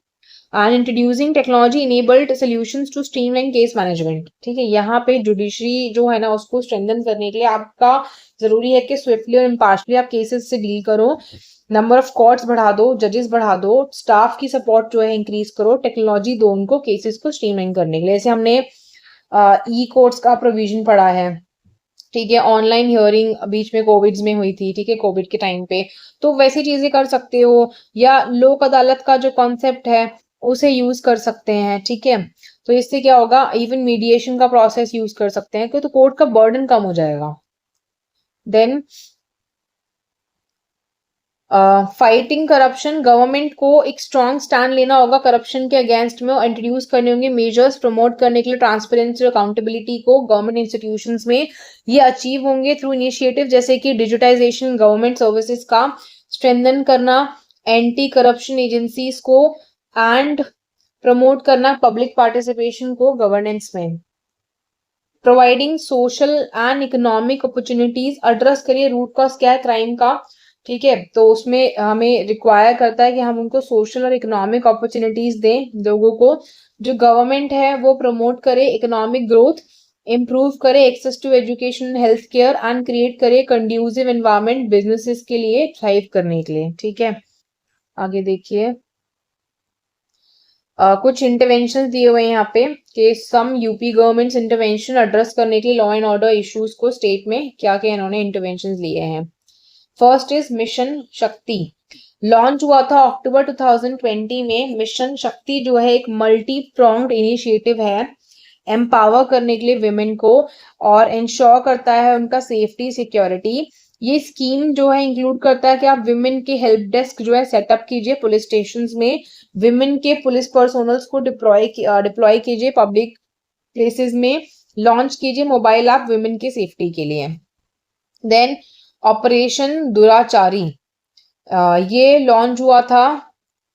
and introducing technology enabled solutions to streamline case management. ठीक है, यहाँ पे जुडिशरी जो है ना उसको स्ट्रेंथन करने के लिए आपका जरूरी है कि स्विफ्टली और इम्पार्शली आप केसेस से डील करो, नंबर ऑफ कोर्ट्स बढ़ा दो, जजेस बढ़ा दो, स्टाफ की सपोर्ट जो है इंक्रीज करो, टेक्नोलॉजी दो उनको केसेस को स्ट्रीमलाइन करने के लिए। जैसे हमने ई कोर्ट्स का प्रोविजन पढ़ा है, ठीक है, ऑनलाइन हियरिंग बीच में कोविड में हुई थी, ठीक है, कोविड के टाइम पे, तो वैसी चीजें कर सकते हो, या लोक अदालत का जो कॉन्सेप्ट है उसे यूज कर सकते हैं। ठीक है, तो इससे क्या होगा, इवन मीडिएशन का प्रोसेस यूज कर सकते हैं, तो कोर्ट का बर्डन कम हो जाएगा। देन फाइटिंग करप्शन, गवर्नमेंट को एक स्ट्रॉन्ग स्टैंड लेना होगा करप्शन के अगेंस्ट में, और इंट्रोड्यूस करने होंगे मेजर्स प्रमोट करने के लिए ट्रांसपेरेंसी और अकाउंटेबिलिटी को गवर्नमेंट इंस्टीट्यूशंस में। ये अचीव होंगे थ्रू इनिशिएटिव जैसे कि डिजिटाइजेशन गवर्नमेंट सर्विसेज का स्ट्रेंथन करना, एंटी करप्शन एजेंसीज को, एंड प्रमोट करना पब्लिक पार्टिसिपेशन को गवर्नेंस में। Providing social and economic opportunities, address करिए रूट कॉज क्या है क्राइम का। ठीक है, तो उसमें हमें रिक्वायर करता है कि हम उनको सोशल और इकोनॉमिक अपॉर्चुनिटीज दें लोगों को। जो गवर्नमेंट है वो प्रमोट करे इकोनॉमिक ग्रोथ, इम्प्रूव करे access to education, health care, and create करे कंड्यूसिव एनवायरमेंट बिजनेसेस के लिए थ्राइव करने के लिए। ठीक है, आगे देखिए, कुछ इंटरवेंशन दिए हुए हैं यहाँ पे कि सम यूपी गवर्नमेंट्स इंटरवेंशन एड्रेस करने के लिए लॉ एंड ऑर्डर इश्यूज को स्टेट में क्या क्या इन्होंने इंटरवेंशन लिए हैं। फर्स्ट इज मिशन शक्ति, लॉन्च हुआ था अक्टूबर 2020 में। मिशन शक्ति जो है एक मल्टी प्रोंग्ड इनिशिएटिव है, एम्पावर करने के लिए विमेन को और इंश्योर करता है उनका सेफ्टी सिक्योरिटी। ये स्कीम जो है इंक्लूड करता है कि आप विमेन के हेल्प डेस्क जो है सेटअप कीजिए पुलिस स्टेशन में, विमेन के पुलिस पर्सोनल्स को डिप्लॉय कीजिए पब्लिक प्लेसेस में, लॉन्च कीजिए मोबाइल ऐप विमेन के सेफ्टी के लिए। देन ऑपरेशन दुराचारी, ये लॉन्च हुआ था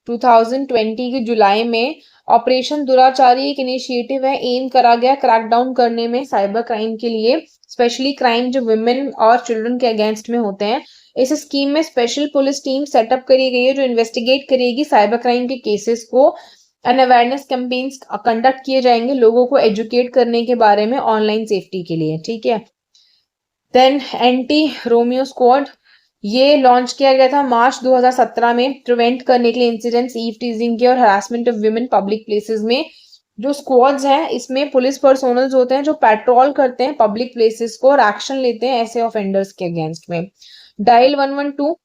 2020 के जुलाई में। ऑपरेशन दुराचारी एक इनिशिएटिव है, एम करा गया क्रैकडाउन करने में साइबर क्राइम के लिए, स्पेशली क्राइम जो विमेन और चिल्ड्रन के अगेंस्ट में होते हैं। इस स्कीम में स्पेशल पुलिस टीम सेटअप करी गई है जो इन्वेस्टिगेट करेगी साइबर क्राइम के केसेस को, एंड अवेयरनेस कैंपेन्स कंडक्ट किए जाएंगे लोगों को एजुकेट करने के बारे में ऑनलाइन सेफ्टी के लिए। ठीक है, देन एंटी रोमियो स्क्वाड, ये लॉन्च किया गया था मार्च 2017 में, प्रिवेंट करने के लिए इंसिडेंट्स, ईव टीजिंग के और harassment of women public places में। जो स्क्वाड्स हैं इसमें पुलिस पर्सोनल्स होते हैं जो पेट्रोल करते हैं पब्लिक प्लेसेस को और एक्शन लेते हैं ऐसे ऑफेंडर्स के अगेंस्ट में। डायल 112,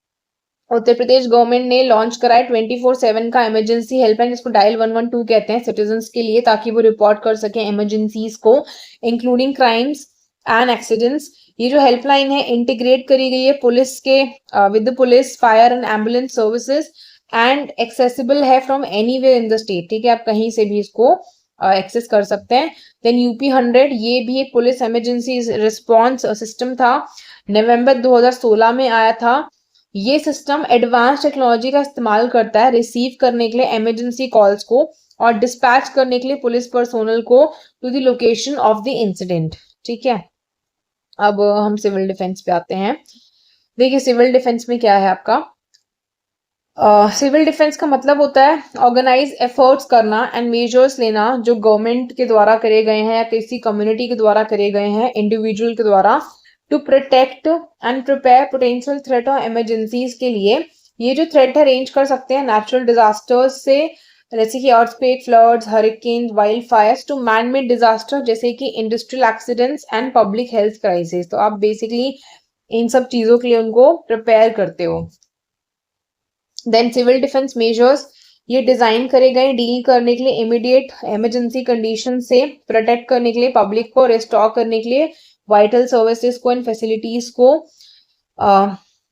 उत्तर प्रदेश गवर्नमेंट ने लॉन्च करा है 24/7 का इमरजेंसी हेल्पलाइन, इसको डायल 112 कहते हैं सिटीजन्स के लिए, ताकि वो रिपोर्ट कर सकें इमरजेंसीज को इंक्लूडिंग क्राइम्स एंड एक्सीडेंट्स। ये जो हेल्पलाइन है इंटीग्रेट करी गई है पुलिस के with police fire and ambulance services and accessible है from anywhere in the state. ठीक है, आप कहीं से भी इसको एक्सेस कर सकते हैं। देन यूपी 100, ये भी एक पुलिस इमरजेंसी रिस्पॉन्स सिस्टम था, नवंबर 2016 में आया था। ये सिस्टम एडवांस टेक्नोलॉजी का इस्तेमाल करता है रिसीव करने के लिए इमरजेंसी कॉल्स को और डिस्पैच करने के लिए पुलिस पर्सोनल को to the location of the incident. ठीक है, अब हम सिविल डिफेंस पे आते हैं। देखिए सिविल डिफेंस में क्या है आपका, सिविल डिफेंस का मतलब होता है ऑर्गेनाइज एफर्ट्स करना एंड मेजर्स लेना जो गवर्नमेंट के द्वारा करे गए हैं या किसी कम्युनिटी के द्वारा करे गए हैं, इंडिविजुअल के द्वारा, to protect and prepare potential threat और इमरजेंसीज के लिए। ये जो थ्रेट है रेंज कर सकते हैं नेचुरल डिजास्टर्स से जैसे कि earthquake, floods, hurricane, wild fires, to man made disaster जैसे कि industrial accidents and public health crisis. तो आप बेसिकली इन सब चीजों के लिए उनको प्रिपेयर करते हो। देन सिविल डिफेंस मेजर्स, ये डिजाइन करे गए डील करने के लिए इमीडिएट इमरजेंसी कंडीशन से, प्रोटेक्ट करने के लिए पब्लिक को, रिस्टोर करने के लिए वाइटल सर्विसेज को एंड फैसिलिटीज को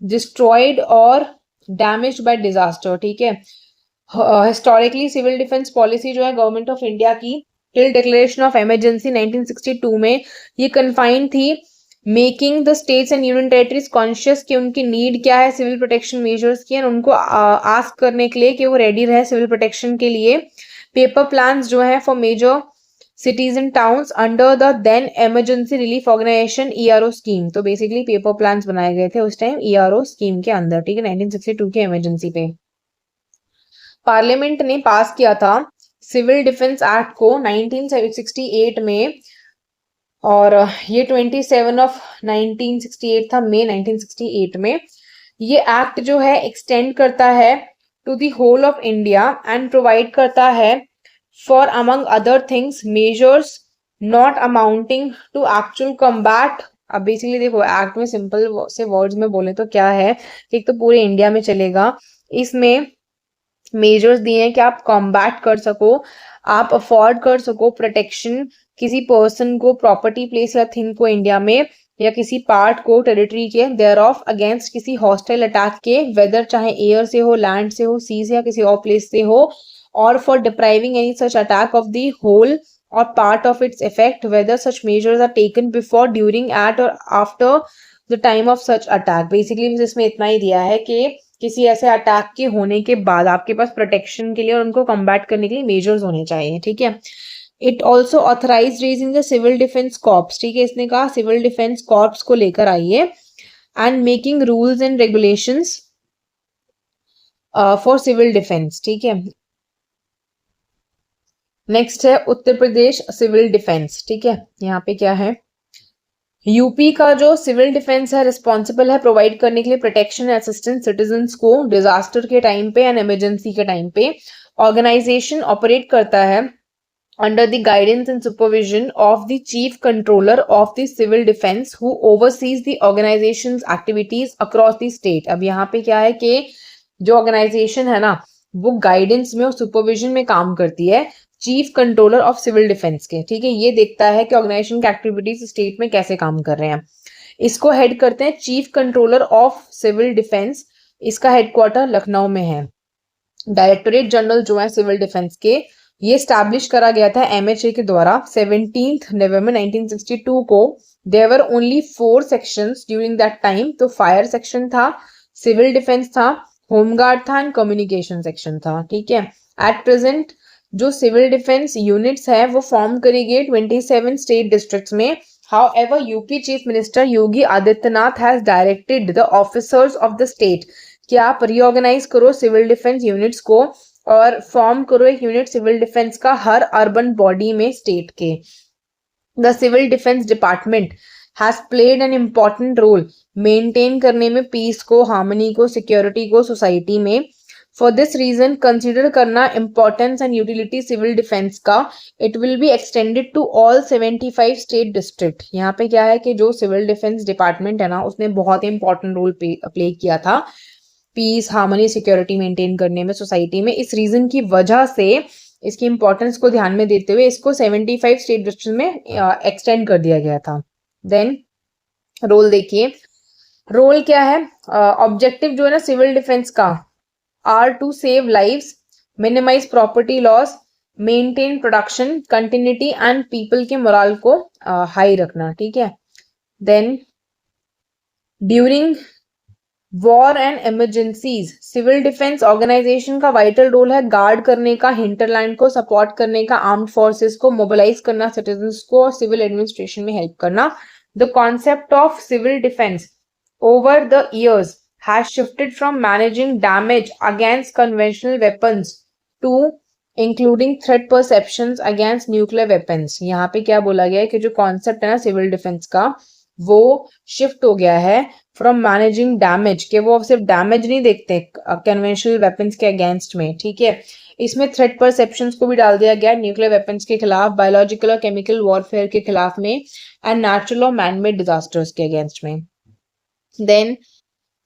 डिस्ट्रॉयड और डैमेज्ड बाय डिजास्टर। ठीक है, हिस्टोरिकली सिविल डिफेंस पॉलिसी जो है गवर्नमेंट ऑफ इंडिया की टिल डिक्लेरेशन ऑफ इमरजेंसी 1962 में ये कन्फाइंड थी, making the states and union territories conscious कि उनकी नीड क्या है सिविल प्रोटेक्शन मेजर्स की, एंड उनको आस्क करने के लिए कि वो रेडी रहे सिविल प्रोटेक्शन के लिए। पेपर प्लान्स जो है for major cities and towns under the then emergency relief organisation ERO scheme. तो बेसिकली पेपर प्लान्स बनाए गए थे उस टाइम ERO स्कीम के अंदर, ठीक है, 1962 के इमरजेंसी पे। पार्लियामेंट ने पास किया था सिविल डिफेंस एक्ट को 1968 में, और ये 27 ऑफ 1968 था, मई 1968 में। ये एक्ट जो है एक्सटेंड करता है to the whole of India and provide करता है for among other things measures not amounting to actual combat. अब बेसिकली देखो एक्ट में सिंपल से वर्ड्स में बोले तो क्या है, एक तो पूरे इंडिया में चलेगा, इसमें मेजर्स दिए हैं कि आप कॉम्बैट कर सको, आप अफोर्ड कर सको प्रोटेक्शन किसी पर्सन को, प्रॉपर्टी, प्लेस या थिंग को इंडिया में, या किसी पार्ट को टेरिटरी के देयर ऑफ अगेंस्ट किसी हॉस्टाइल अटैक के, वेदर चाहे एयर से हो, लैंड से हो, सी से या किसी और प्लेस से हो, और for depriving any such attack of the whole or part of its effect, whether such measures are taken before, during, at or after the time of such attack. Basically इसमें इतना ही दिया है कि किसी ऐसे अटैक के होने के बाद आपके पास प्रोटेक्शन के लिए और उनको कम्बैट करने के लिए मेजर्स होने चाहिए, ठीक है। It also authorise raising the civil defence corps, ठीक है, इसने कहा सिविल डिफेंस कॉर्प्स को लेकर आइए, and making rules and regulations for civil defence, ठीक है। नेक्स्ट है उत्तर प्रदेश सिविल डिफेंस, ठीक है। यहाँ पे क्या है, यूपी का जो सिविल डिफेंस है रिस्पॉन्सिबल है प्रोवाइड करने के लिए प्रोटेक्शन एंड असिस्टेंस सिटीजन्स को डिजास्टर के टाइम पे एंड इमरजेंसी के टाइम पे। ऑर्गेनाइजेशन ऑपरेट करता है under the guidance and supervision of the chief controller of the civil defense who oversees the organization's activities across the state। अब यहाँ पे क्या है कि जो ऑर्गेनाइजेशन है ना वो गाइडेंस में और सुपरविजन में काम करती है chief controller of civil defence के, ठीक है। ये देखता है कि ऑर्गेनाइजेशन की एक्टिविटीज स्टेट में कैसे काम कर रहे हैं। इसको हेड करते हैं chief controller of civil defence, इसका हेडक्वार्टर लखनऊ में है। डायरेक्टोरेट जनरल जो है सिविल डिफेंस के, ये स्टैब्लिश करा गया था MHA के द्वारा 17 नवंबर 1962 को। There were only 4 sections during that time. तो फायर सेक्शन था, सिविल डिफेंस था, होमगार्ड था एंड कम्युनिकेशन सेक्शन था, ठीक है। एट प्रेजेंट जो सिविल डिफेंस यूनिट्स है वो फॉर्म करी गई 27 स्टेट डिस्ट्रिक्ट्स में। However UP chief minister Yogi Adityanath has directed the officers of the state कि आप रीऑर्गेनाइज करो सिविल डिफेंस यूनिट्स को और फॉर्म करो एक यूनिट सिविल डिफेंस का हर अर्बन बॉडी में स्टेट के। The civil defence department has played an important role maintain करने में पीस को, हार्मनी को, सिक्योरिटी को सोसाइटी में। फॉर दिस रीजन कंसिडर करना importance and utility civil defence का, it will be extended to all 75 state district. यहाँ पे क्या है कि जो सिविल डिफेंस डिपार्टमेंट है ना उसने बहुत ही इंपॉर्टेंट रोल प्ले किया था पीस, हार्मनी, सिक्योरिटी मेंटेन करने में सोसाइटी में। इस रीजन की वजह से इसकी इंपॉर्टेंस को ध्यान में देते हुए इसको 75 स्टेट डिस्ट्रिक्ट में एक्सटेंड कर दिया गया था। देन रोल देखिए, रोल क्या है, ऑब्जेक्टिव जो है ना सिविल डिफेंस का are to save lives, minimise property loss, maintain production continuity and people के मोरल को हाई रखना, ठीक है। Then during war and emergencies civil defence organisation का वाइटल रोल है गार्ड करने का, हिंटरलैंड को सपोर्ट करने का, आर्म्ड फोर्सेस को मोबिलाइज करना, सिटीजन्स को और सिविल एडमिनिस्ट्रेशन में हेल्प करना। The concept of civil defence over the years has shifted from managing damage against conventional weapons to including threat perceptions against nuclear weapons। यहाँ पे क्या बोला गया है कि जो कॉन्सेप्ट है ना सिविल डिफेंस का वो शिफ्ट हो गया है फ्रॉम मैनेजिंग डैमेज, के वो सिर्फ डैमेज नहीं देखते कन्वेंशनल वेपन्स के अगेंस्ट में, ठीक है। इसमें थ्रेट परसेप्शंस को भी डाल दिया गया न्यूक्लियर वेपन्स के खिलाफ, बायोलॉजिकल और केमिकल वॉरफेयर के खिलाफ में एंड नेचुरल और मैनमेड डिजास्टर्स के अगेंस्ट में। देन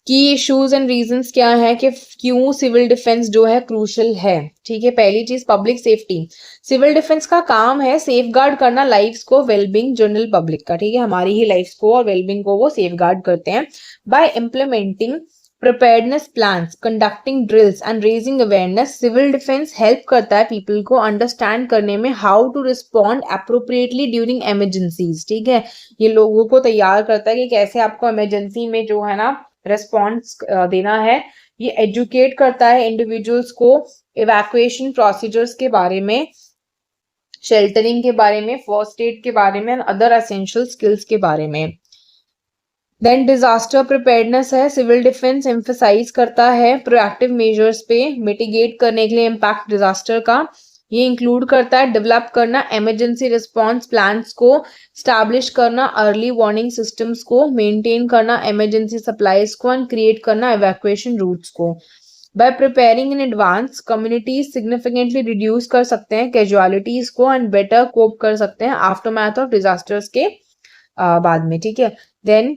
की इश्यूज एंड रीजंस क्या है कि क्यों सिविल डिफेंस जो है क्रूशल है, ठीक है। पहली चीज पब्लिक सेफ्टी, सिविल डिफेंस का काम है सेफगार्ड करना लाइफ्स को, वेलबींग जनरल पब्लिक का, ठीक है। हमारी ही लाइफ्स को और वेलबींग को वो सेफगार्ड करते हैं by implementing preparedness plans, conducting drills and raising awareness. Civil defence help करता है पीपल को अंडरस्टैंड करने में how to respond appropriately during emergencies. ठीक है, ये लोगों को तैयार करता है कि कैसे आपको इमरजेंसी में जो है ना रिस्पॉन्स देना है। ये एजुकेट करता है इंडिविजुअल्स को इवैक्यूएशन प्रोसीजर्स के बारे में, शेल्टरिंग के बारे में, फर्स्ट एड के बारे में, अदर एसेंशियल स्किल्स के बारे में। देन डिजास्टर प्रिपेयर्डनेस है, सिविल डिफेंस एम्फसाइज करता है प्रोएक्टिव मेजर्स पे मिटिगेट करने के लिए इम्पैक्ट डिजास्टर का। ये इंक्लूड करता है डेवलप करना इमरजेंसी रिस्पॉन्स प्लान्स को, स्टैब्लिश करना अर्ली वार्निंग सिस्टम्स को, मेंटेन करना इमरजेंसी सप्लाईज को एंड क्रिएट करना इवैक्यूएशन रूट्स को। Bye preparing in advance communities significantly reduce कर सकते हैं कैजुअलिटीज को एंड बेटर कोप कर सकते हैं आफ्टरमैथ ऑफ डिजास्टर्स के बाद में। ठीक है, then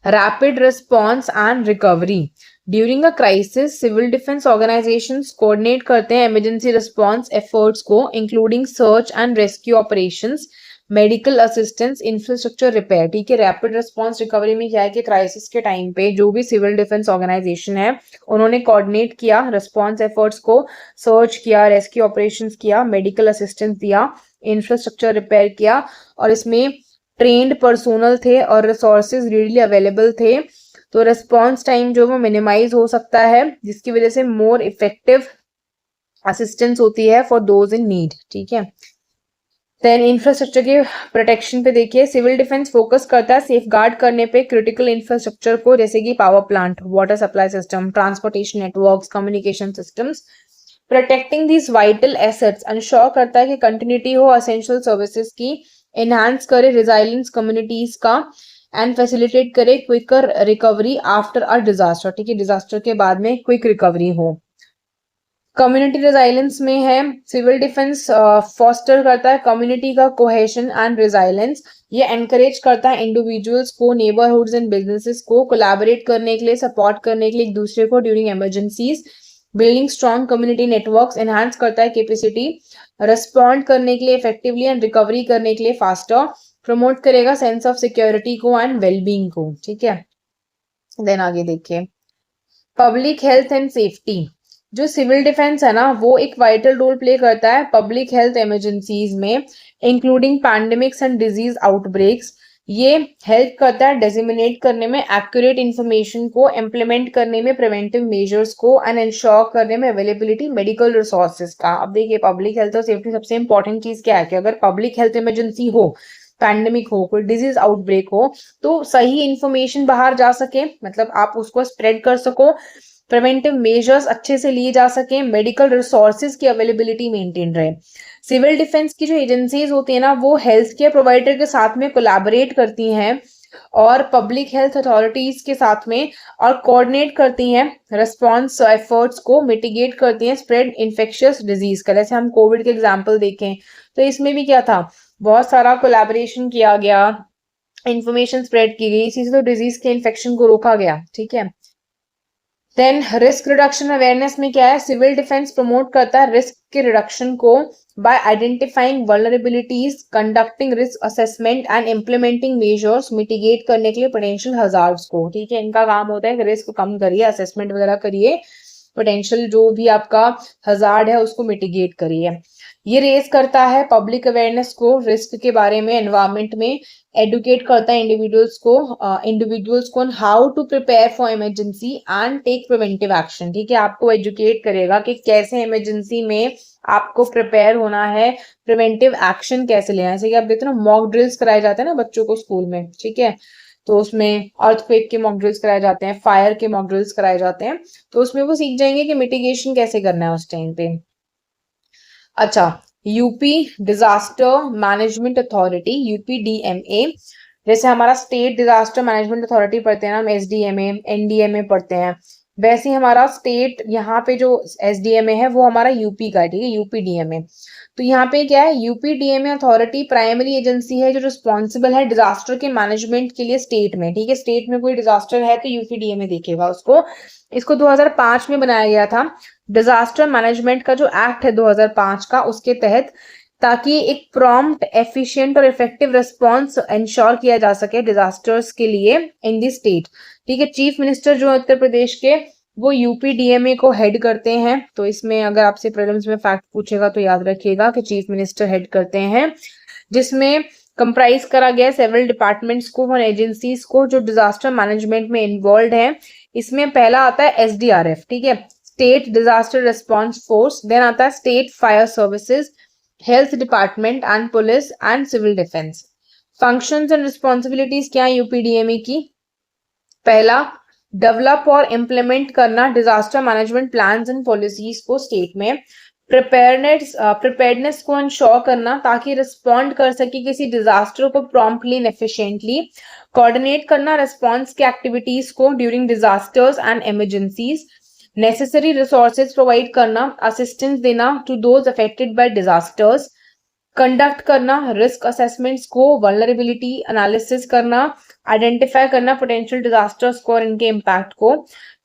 rapid response and recovery during a crisis. Civil defence organisations coordinate करते हैं इमरजेंसी रिस्पॉन्स एफर्ट्स को, including search and rescue operations, medical assistance, infrastructure repair. ठीक है, रैपिड रिस्पॉन्स रिकवरी में क्या है कि क्राइसिस के टाइम पे जो भी सिविल डिफेंस ऑर्गेनाइजेशन है उन्होंने कोऑर्डिनेट किया रिस्पॉन्स एफर्ट्स को, सर्च किया, रेस्क्यू ऑपरेशंस किया, मेडिकल असिस्टेंस दिया, इंफ्रास्ट्रक्चर रिपेयर किया, और इसमें ट्रेन्ड पर्सोनल थे और रिसोर्सेज रीडली अवेलेबल थे। तो रिस्पॉन्स टाइम जो वो मिनिमाइज हो सकता है, जिसकी वजह से मोर इफेक्टिव असिस्टेंस होती है फॉर दोज इन नीड। ठीक है, देन इंफ्रास्ट्रक्चर के प्रोटेक्शन पे देखिए, सिविल डिफेंस फोकस करता है सेफ गार्ड करने पे क्रिटिकल इंफ्रास्ट्रक्चर को, जैसे कि power plant, water supply system, transportation networks, communication systems. Protecting these vital assets ensure करता है कि कंटिन्यूटी हो एसेंशियल सर्विसेज की, एनहांस करे रिजाइलेंस कम्युनिटीज का एंड फैसिलिटेट करे quicker recovery after a disaster. ठीक है, डिजास्टर के बाद में क्विक रिकवरी हो। कम्युनिटी रिजाइलेंस में है, सिविल डिफेंस फॉस्टर करता है कम्युनिटी का कोहेशन एंड रिजाइलेंस। ये एनकरेज करता है इंडिविजुअल्स को, नेबरहुड्स एंड बिजनेसेस को कोलैबोरेट करने के लिए, सपोर्ट करने के लिए एक दूसरे को during emergencies. Building strong community networks enhance करता है कैपेसिटी, रिस्पॉन्ड करने के लिए इफेक्टिवली एंड रिकवरी करने के लिए फास्टर। प्रमोट करेगा सेंस ऑफ सिक्योरिटी को एंड वेलबींग को। ठीक है, देन आगे देखिए पब्लिक हेल्थ एंड सेफ्टी। जो सिविल डिफेंस है ना वो एक वाइटल रोल प्ले करता है पब्लिक हेल्थ इमरजेंसीज में, including pandemics and disease outbreaks. ये हेल्प करता है डिसेमिनेट करने में एक्यूरेट इंफॉर्मेशन को, इम्प्लीमेंट करने में प्रिवेंटिव मेजर्स को एंड इंश्योर करने में अवेलेबिलिटी मेडिकल रिसोर्सेज का। अब देखिए पब्लिक हेल्थ और सेफ्टी सबसे इंपॉर्टेंट चीज क्या है कि अगर पब्लिक हेल्थ इमरजेंसी हो, पैंडेमिक हो, कोई डिजीज आउटब्रेक हो, तो सही इंफॉर्मेशन बाहर जा सके, मतलब आप उसको स्प्रेड कर सको, प्रिवेंटिव मेजर्स अच्छे से लिए जा सके, मेडिकल रिसोर्सेज की अवेलेबिलिटी मेंटेन रहे। सिविल डिफेंस की जो एजेंसीज होती है ना वो हेल्थ केयर प्रोवाइडर के साथ में कोलैबोरेट करती हैं और पब्लिक हेल्थ अथॉरिटीज के साथ में और कोऑर्डिनेट करती हैं रिस्पॉन्स एफर्ट्स को, मिटिगेट करती हैं स्प्रेड इन्फेक्शियस डिजीज का। जैसे हम कोविड के एग्जाम्पल देखें तो इसमें भी क्या था, बहुत सारा कोलैबोरेशन किया गया, इंफॉर्मेशन स्प्रेड की गई, इसी से तो डिजीज के इन्फेक्शन को रोका गया। ठीक है, देन रिस्क रिडक्शन अवेयरनेस में क्या है, सिविल डिफेंस प्रमोट करता है रिस्क के रिडक्शन को bye identifying vulnerabilities, conducting risk assessment and implementing measures, mitigate करने के लिए पोटेंशियल हजार्ड्स को। ठीक है, इनका काम होता है कि रिस्क कम करिए, असेसमेंट वगैरह करिए, पोटेंशियल जो भी आपका हजार्ड है उसको मिटिगेट करिए। ये रेज करता है पब्लिक अवेयरनेस को रिस्क के बारे में, एनवायरमेंट में एडुकेट करता है इंडिविजुअल्स को how to prepare for emergency and take preventive action. ठीक है, आपको एजुकेट करेगा कि कैसे इमरजेंसी में आपको प्रिपेयर होना है, प्रिवेंटिव एक्शन कैसे लेना है। जैसे कि आप देखते हो ना मॉक ड्रिल्स कराए जाते हैं ना बच्चों को स्कूल में, ठीक है, तो उसमें अर्थक्वेक के मॉक ड्रिल्स कराए जाते हैं, फायर के मॉक ड्रिल्स कराए जाते हैं, तो उसमें वो सीख जाएंगे कि मिटिगेशन कैसे करना है उस टाइम पे। अच्छा, यूपी डिजास्टर मैनेजमेंट अथॉरिटी, यूपीडीएमए, जैसे हमारा स्टेट डिजास्टर मैनेजमेंट अथॉरिटी पढ़ते हैं ना हम, एसडीएमए, एनडीएमए पढ़ते हैं, वैसे ही हमारा स्टेट यहाँ पे जो एसडीएमए है वो हमारा यूपी का है। ठीक है, यूपीडीएमए, तो यहाँ पे क्या है, यूपीडीएमए अथॉरिटी प्राइमरी एजेंसी है जो रिस्पॉन्सिबल है डिजास्टर के मैनेजमेंट के लिए स्टेट में। ठीक है, स्टेट में कोई डिजास्टर है तो यूपीडीएमए देखेगा उसको। इसको 2005 में बनाया गया था, डिजास्टर मैनेजमेंट का जो एक्ट है 2005 का, उसके तहत, ताकि एक प्रॉम्प्ट, एफिशिएंट और इफेक्टिव रिस्पॉन्स इंश्योर किया जा सके डिजास्टर्स के लिए इन दी स्टेट। ठीक है। चीफ मिनिस्टर जो है उत्तर प्रदेश के, वो यूपीडीएमए को हेड करते हैं। तो इसमें अगर आपसे प्रीलिम्स में फैक्ट पूछेगा तो याद रखिएगा कि चीफ मिनिस्टर हेड करते हैं, जिसमें कंप्राइज करा गया सेवरल डिपार्टमेंट्स को और एजेंसीज को जो डिजास्टर मैनेजमेंट में इन्वॉल्व है। इसमें पहला आता है एसडीआरएफ, ठीक है, state disaster response force. Then आता है state fire services, health department and police and civil defence. Functions and responsibilities क्या है यूपीडीएमए की? पहला, डेवलप और इम्प्लीमेंट करना disaster management plans and policies को स्टेट में। प्रिपेयर्डनेस को इंश्योर करना ताकि रिस्पॉन्ड कर सके किसी डिजास्टर को प्रॉम्प्टली एंड एफिशिएंटली। कोऑर्डिनेट करना रिस्पॉन्स की एक्टिविटीज को during disasters and emergencies. Necessary resources provide करना, असिस्टेंस देना to those affected by disasters. Conduct करना रिस्क असेसमेंट्स को, वल्नरेबिलिटी एनालिसिस करना, आइडेंटिफाई करना पोटेंशियल डिजास्टर्स को और इनके इम्पैक्ट को।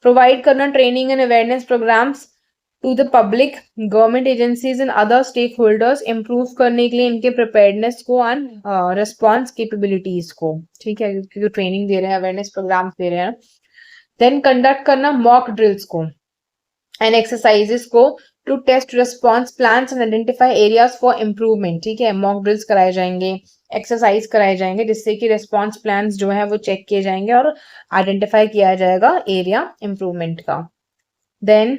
प्रोवाइड करना training and awareness programmes to the public, government agencies and other stakeholders, improve करने के लिए इनके प्रिपेयर्डनेस को एंड रिस्पॉन्स कैपेबिलिटीज को, ठीक है, क्योंकि ट्रेनिंग दे रहे हैं, अवेयरनेस प्रोग्राम्स दे रहे हैं। देन कंडक्ट करना मॉक ड्रिल्स को एंड एक्सरसाइजेस को to test response plans and identify areas for improvement, ठीक है। मॉक ड्रिल्स कराए जाएंगे, एक्सरसाइज कराए जाएंगे, जिससे कि रिस्पॉन्स प्लान्स जो है वो चेक किए जाएंगे और आइडेंटिफाई किया जाएगा एरिया इम्प्रूवमेंट का। देन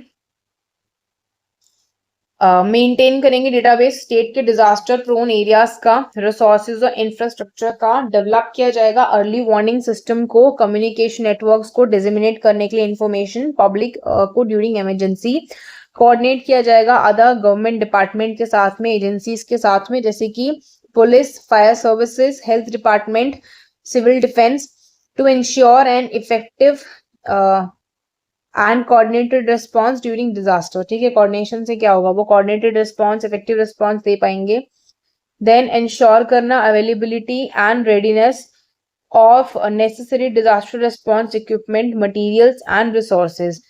मेंटेन करेंगे डेटाबेस स्टेट के डिजास्टर प्रोन एरियाज का, रिसोर्सेज और इंफ्रास्ट्रक्चर का। डेवलप किया जाएगा अर्ली वार्निंग सिस्टम को, कम्युनिकेशन नेटवर्क्स को डिसेमिनेट करने के लिए इंफॉर्मेशन पब्लिक को ड्यूरिंग इमरजेंसी। कोऑर्डिनेट किया जाएगा अदर गवर्नमेंट डिपार्टमेंट के साथ में, एजेंसीज के साथ में, जैसे कि police, fire services, health department, civil defence, to ensure an effective and coordinated response during disaster, ठीक है। कोऑर्डिनेशन से क्या होगा, वो कोऑर्डिनेटेड रिस्पॉन्स, इफेक्टिव रिस्पॉन्स दे पाएंगे। देन इंश्योर करना availability and readiness of necessary disaster response equipment, materials and resources.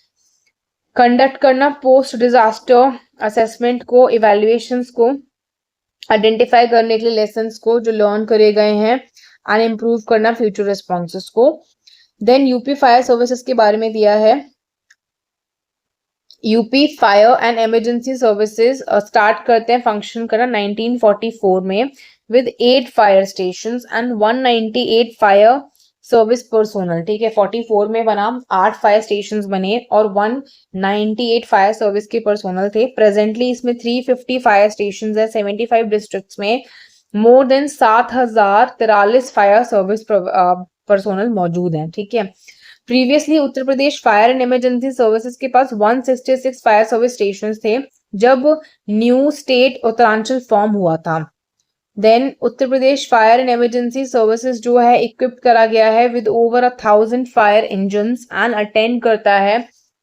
Conduct करना पोस्ट डिजास्टर असेसमेंट को, इवैल्यूएशंस को, आइडेंटिफाई करने के लिए लेसन्स को जो लर्न करे गए हैं एंड इम्प्रूव करना फ्यूचर रिस्पॉन्सेस को। देन यूपी फायर सर्विसेज के बारे में दिया है। UP fire and emergency services start करते हैं फंक्शन करना 1944 में with 8 fire stations and 198 fire service personnel, ठीक है। 44 में बना, 8 फायर स्टेशंस बने और 198 फायर सर्विस के पर्सोनल थे। प्रेजेंटली इसमें 350 फायर स्टेशंस है 75 डिस्ट्रिक्ट्स में। More than 7043 fire service personnel मौजूद हैं, ठीक है। Previously Uttar Pradesh fire and emergency services के पास 166 फायर सर्विस स्टेशन थे जब न्यू स्टेट उत्तरांचल फॉर्म हुआ था। Then Uttar Pradesh fire and emergency services जो है इक्विप करा गया है with over 1000 fire engines and attend करता है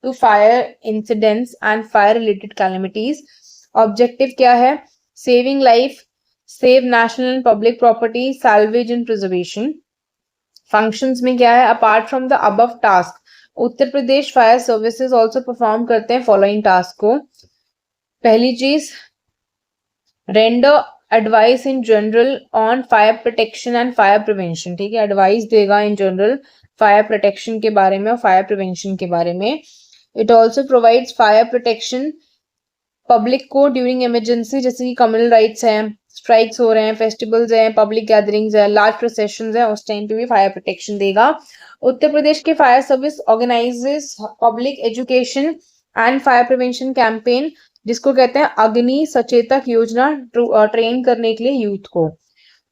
to fire incidents and fire related calamities. Objective क्या है, saving life, save national and public property, salvage and preservation. Functions में क्या है, apart from the above task Uttar Pradesh fire services also perform करते हैं following task को। पहली चीज, render advice in general on fire protection and fire prevention, ठीक है। एडवाइस देगा इन जनरल फायर प्रोटेक्शन के बारे में और फायर प्रिवेंशन के बारे में। It also provides fire protection public को ड्यूरिंग इमरजेंसी, जैसे कि कम्युनल राइट्स हैं, स्ट्राइक्स हो रहे हैं, फेस्टिवल्स हैं, पब्लिक गैदरिंग्स है, लार्ज प्रोसेशंस है, उस टाइम पे भी फायर प्रोटेक्शन देगा। उत्तर प्रदेश के fire service organises public education and fire prevention campaign, जिसको कहते हैं अग्नि सचेतक योजना, ट्रेन करने के लिए यूथ को।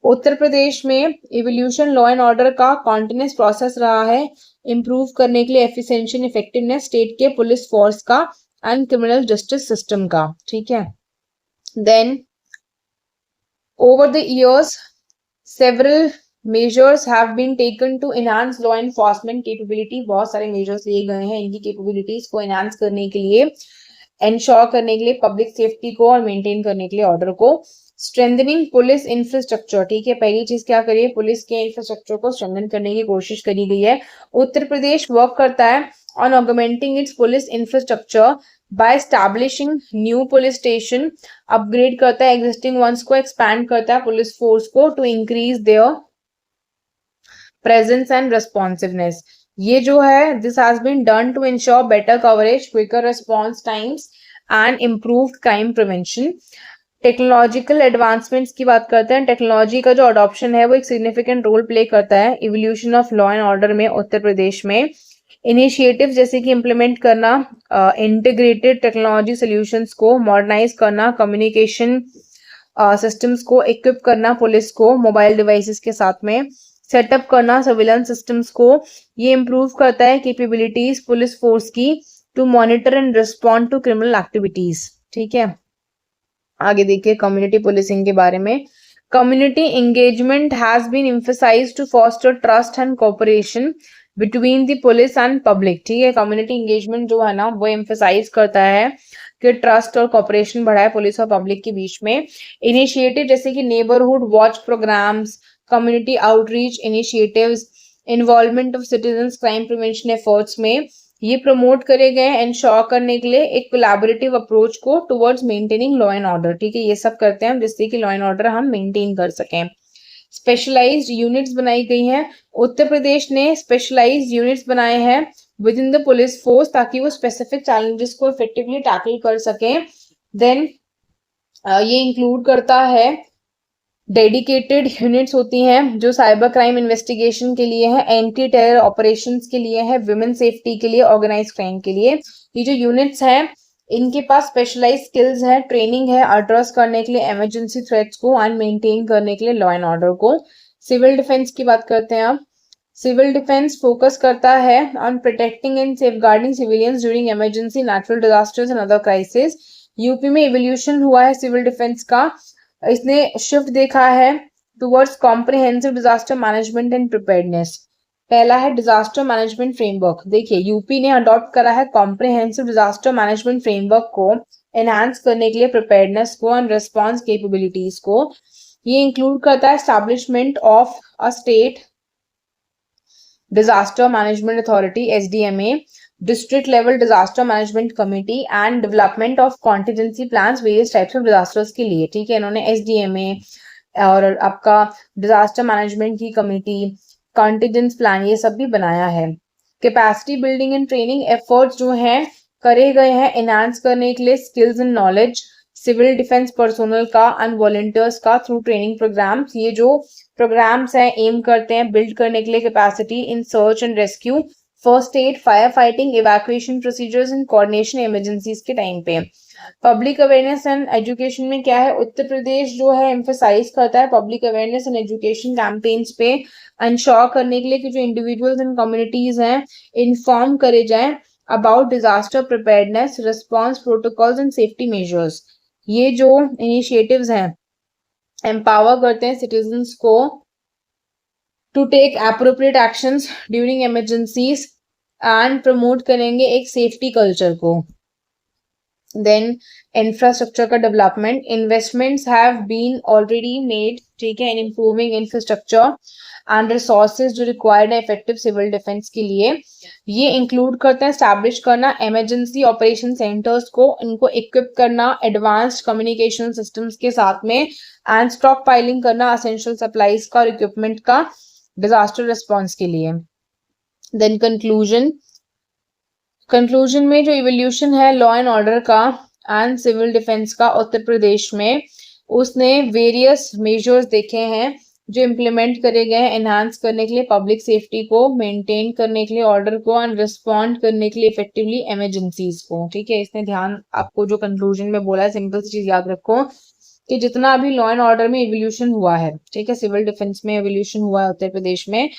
उत्तर प्रदेश में इवोल्यूशन लॉ एंड ऑर्डर का कॉन्टिन्यूस प्रोसेस रहा है इंप्रूव करने के लिए एफिशिएंसी एंड इफेक्टिवनेस स्टेट के पुलिस फोर्स का एंड क्रिमिनल जस्टिस सिस्टम का, ठीक है। Then over the years several measures have been taken to enhance law enforcement capability। बहुत सारे measures लिए गए हैं इनकी capabilities को enhance करने के लिए, ensure करने के लिए public safety को और maintain करने के लिए order को। strengthening police infrastructure, ठीक है। पहली चीज क्या करिए, पुलिस के इंफ्रास्ट्रक्चर को strengthen करने की कोशिश करी गई है। उत्तर प्रदेश वर्क करता है on augmenting its police infrastructure by establishing new police station, upgrade करता है existing ones को, expand करता है पुलिस फोर्स को to increase their presence and responsiveness। ये जो है this has been done to ensure better coverage, quicker response times and improved crime prevention. Technological advancements की बात करते हैं। टेक्नोलॉजी का जो अडॉप्शन है वो एक सिग्निफिकेंट रोल प्ले करता है evolution of law and order में उत्तर प्रदेश में। इनिशिएटिव जैसे कि इम्प्लीमेंट करना इंटीग्रेटेड टेक्नोलॉजी सॉल्यूशंस को, मॉडर्नाइज करना कम्युनिकेशन सिस्टम्स को, इक्विप करना पुलिस को मोबाइल डिवाइसेस के साथ में, सेटअप करना सर्विलेंस सिस्टम्स को। ये इम्प्रूव करता है कैपेबिलिटीज पुलिस फोर्स की to monitor and respond to criminal activities. ठीक है, आगे देखिए कम्युनिटी पुलिसिंग के बारे में। Community engagement has been emphasised to foster trust and cooperation between the police and public. ठीक है, कम्युनिटी एंगेजमेंट जो है ना वो एम्फसाइज करता है कि ट्रस्ट और कोऑपरेशन बढ़ाए पुलिस और पब्लिक के बीच में। इनिशिएटिव जैसे कि neighbourhood watch programmes, community outreach initiatives, involvement of citizens crime prevention efforts में ये प्रमोट करे गए एंश्योर करने के लिए एक कोलैबोरेटिव अप्रोच को towards maintaining law and order. ठीक है, ये सब करते हैं हम जिससे कि लॉ एंड ऑर्डर हम मेंटेन कर सकें। स्पेशलाइज्ड यूनिट्स बनाई गई हैं। उत्तर प्रदेश ने स्पेशलाइज्ड यूनिट्स बनाए हैं with in the police force ताकि वो स्पेसिफिक चैलेंजेस को इफेक्टिवली टैकल कर सकें। देन ये इंक्लूड करता है डेडिकेटेड यूनिट्स होती हैं जो साइबर क्राइम इन्वेस्टिगेशन के लिए है, एंटी टेरर ऑपरेशंस के लिए है, विमेन सेफ्टी के लिए, ऑर्गेनाइज क्राइम के लिए। ये जो यूनिट्स हैं इनके पास स्पेशलाइज स्किल्स है, ट्रेनिंग है एड्रेस करने के लिए इमरजेंसी थ्रेट्स को एंड मेंटेन करने के लिए लॉ एंड ऑर्डर को। सिविल डिफेंस की बात करते हैं अब। सिविल डिफेंस फोकस करता है on protecting and safeguarding civilians during emergency, natural disasters and other crisis. UP में इवोल्यूशन हुआ है सिविल डिफेंस का। इसने शिफ्ट देखा है towards comprehensive disaster management and preparedness. पहला है डिजास्टर मैनेजमेंट फ्रेमवर्क। देखिए यूपी ने अडॉप्ट करा है कॉम्प्रिहेंसिव डिजास्टर मैनेजमेंट फ्रेमवर्क को एनहांस करने के लिए प्रिपेयर्डनेस को एंड रिस्पॉन्स कैपेबिलिटीज को। ये इंक्लूड करता है establishment of a state disaster management authority SDMA, district level disaster management committee and development of contingency plans various types of disasters के लिए। ठीक है, इन्होंने SDMA और आपका डिजास्टर मैनेजमेंट की कमिटी, कॉन्टिजेंस प्लान ये सब भी बनाया है। Capacity building and training efforts जो हैं करे गए हैं एनहांस करने के लिए skills and knowledge civil defence personnel का एंड वॉलंटियर्स का थ्रू ट्रेनिंग प्रोग्राम्स। ये जो प्रोग्राम्स हैं एम करते हैं बिल्ड करने के लिए capacity in search and rescue, first aid, fire fighting, evacuation procedures and coordination emergencies के टाइम पे। पब्लिक अवेयरनेस एंड एजुकेशन में क्या है, उत्तर प्रदेश जो है एम्फसाइज करता है public awareness and education campaigns पे इंश्योर करने के लिए कि जो इंडिविजुअल्स एंड कम्युनिटीज हैं इन्फॉर्म करे जाएं about disaster preparedness, response protocols and safety measures. ये जो इनिशिएटिव्स हैं एम्पावर करते हैं सिटीजन्स को to take appropriate actions during emergencies and promote करेंगे एक सेफ्टी कल्चर को। देन इंफ्रास्ट्रक्चर का development, investments have been already made, ठीक है, in improving infrastructure and resources जो रिक्वायर्ड है इफेक्टिव सिविल डिफेंस के लिए। ये इंक्लूड करते हैं स्टैब्लिश करना इमरजेंसी ऑपरेशन सेंटर्स को, इनको इक्विप करना एडवांस्ड कम्युनिकेशन सिस्टम्स के साथ में एंड स्टॉक पाइलिंग करना एसेंशियल सप्लाईज का और इक्विपमेंट का डिजास्टर रिस्पॉन्स के लिए। देन कंक्लूजन में जो इवोल्यूशन है लॉ एंड ऑर्डर का एंड सिविल डिफेंस का उत्तर प्रदेश में, उसने वेरियस मेजर्स देखे हैं जो इम्प्लीमेंट करे गए हैं एनहांस करने के लिए पब्लिक सेफ्टी को, मेंटेन करने के लिए ऑर्डर को एंड रिस्पॉन्ड करने के लिए इफेक्टिवली इमरजेंसीज को। ठीक है, इसने ध्यान आपको जो कंक्लूजन में बोला है सिंपल सी चीज याद रखो कि जितना अभी लॉ एंड ऑर्डर में इवोल्यूशन हुआ है, ठीक है, सिविल डिफेंस में इवोल्यूशन हुआ है उत्तर प्रदेश में,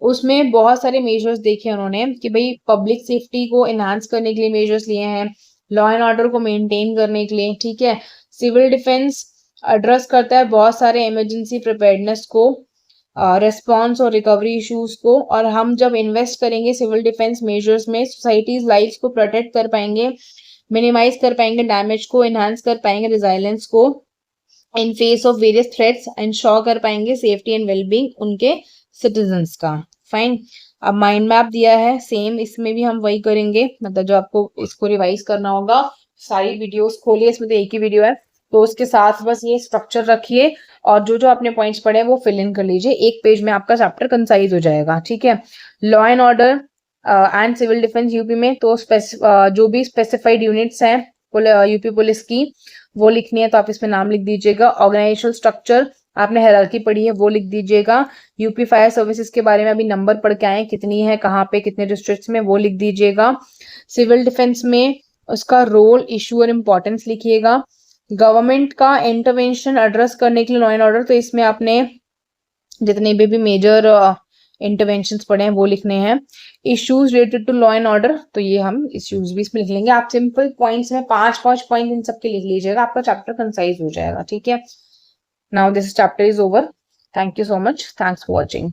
उसमें बहुत सारे मेजर्स देखे उन्होंने कि भाई पब्लिक सेफ्टी को एनहांस करने के लिए मेजर्स लिए हैं, लॉ एंड ऑर्डर को मेंटेन करने के लिए, ठीक है, सिविल डिफेंस एड्रेस करता है बहुत सारे इमरजेंसी प्रिपेयर्डनेस को, रिस्पॉन्स और रिकवरी इश्यूज को, और हम जब इन्वेस्ट करेंगे सिविल डिफेंस मेजर्स में सोसाइटीज लाइफ को प्रोटेक्ट कर पाएंगे, मिनिमाइज कर पाएंगे डैमेज को, एनहांस कर पाएंगे रिजाइलेंस को in face of various threats, ensure कर पाएंगे सेफ्टी एंड वेलबींग उनके सिटीजन्स का। फाइन, अब माइंड मैप दिया है सेम, इसमें भी हम वही करेंगे, मतलब जो आपको इसको रिवाइज करना होगा सारी वीडियोस खोलिए, इसमें तो एक ही वीडियो है तो उसके साथ बस ये स्ट्रक्चर रखिए और जो जो आपने पॉइंट्स पढ़े हैं वो फिल इन कर लीजिए, एक पेज में आपका चैप्टर कंसाइज हो जाएगा। ठीक है, law and order and civil defence UP में, तो जो भी स्पेसिफाइड यूनिट्स हैं यूपी पुलिस की वो लिखनी है, तो आप इसमें नाम लिख दीजिएगा। ऑर्गेनाइजेशनल स्ट्रक्चर आपने हायरार्की पढ़ी है वो लिख दीजिएगा। यूपी फायर सर्विसेज के बारे में अभी नंबर पढ़ के आए, कितनी है, कहाँ पे, कितने डिस्ट्रिक्ट्स में, वो लिख दीजिएगा। सिविल डिफेंस में उसका रोल, इशू और इम्पोर्टेंस लिखिएगा। गवर्नमेंट का इंटरवेंशन एड्रेस करने के लिए लॉ एंड ऑर्डर, तो इसमें आपने जितने भी मेजर इंटरवेंशंस पढ़े हैं वो लिखने हैं। Issues related to law and order, तो ये हम इश्यूज भी इसमें लिख लेंगे। आप सिंपल पॉइंट्स में 5 पॉइंट इन सबके लिख लीजिएगा, आपका चैप्टर कंसाइज हो जाएगा। ठीक है, now this chapter is over. Thank you so much, thanks for watching.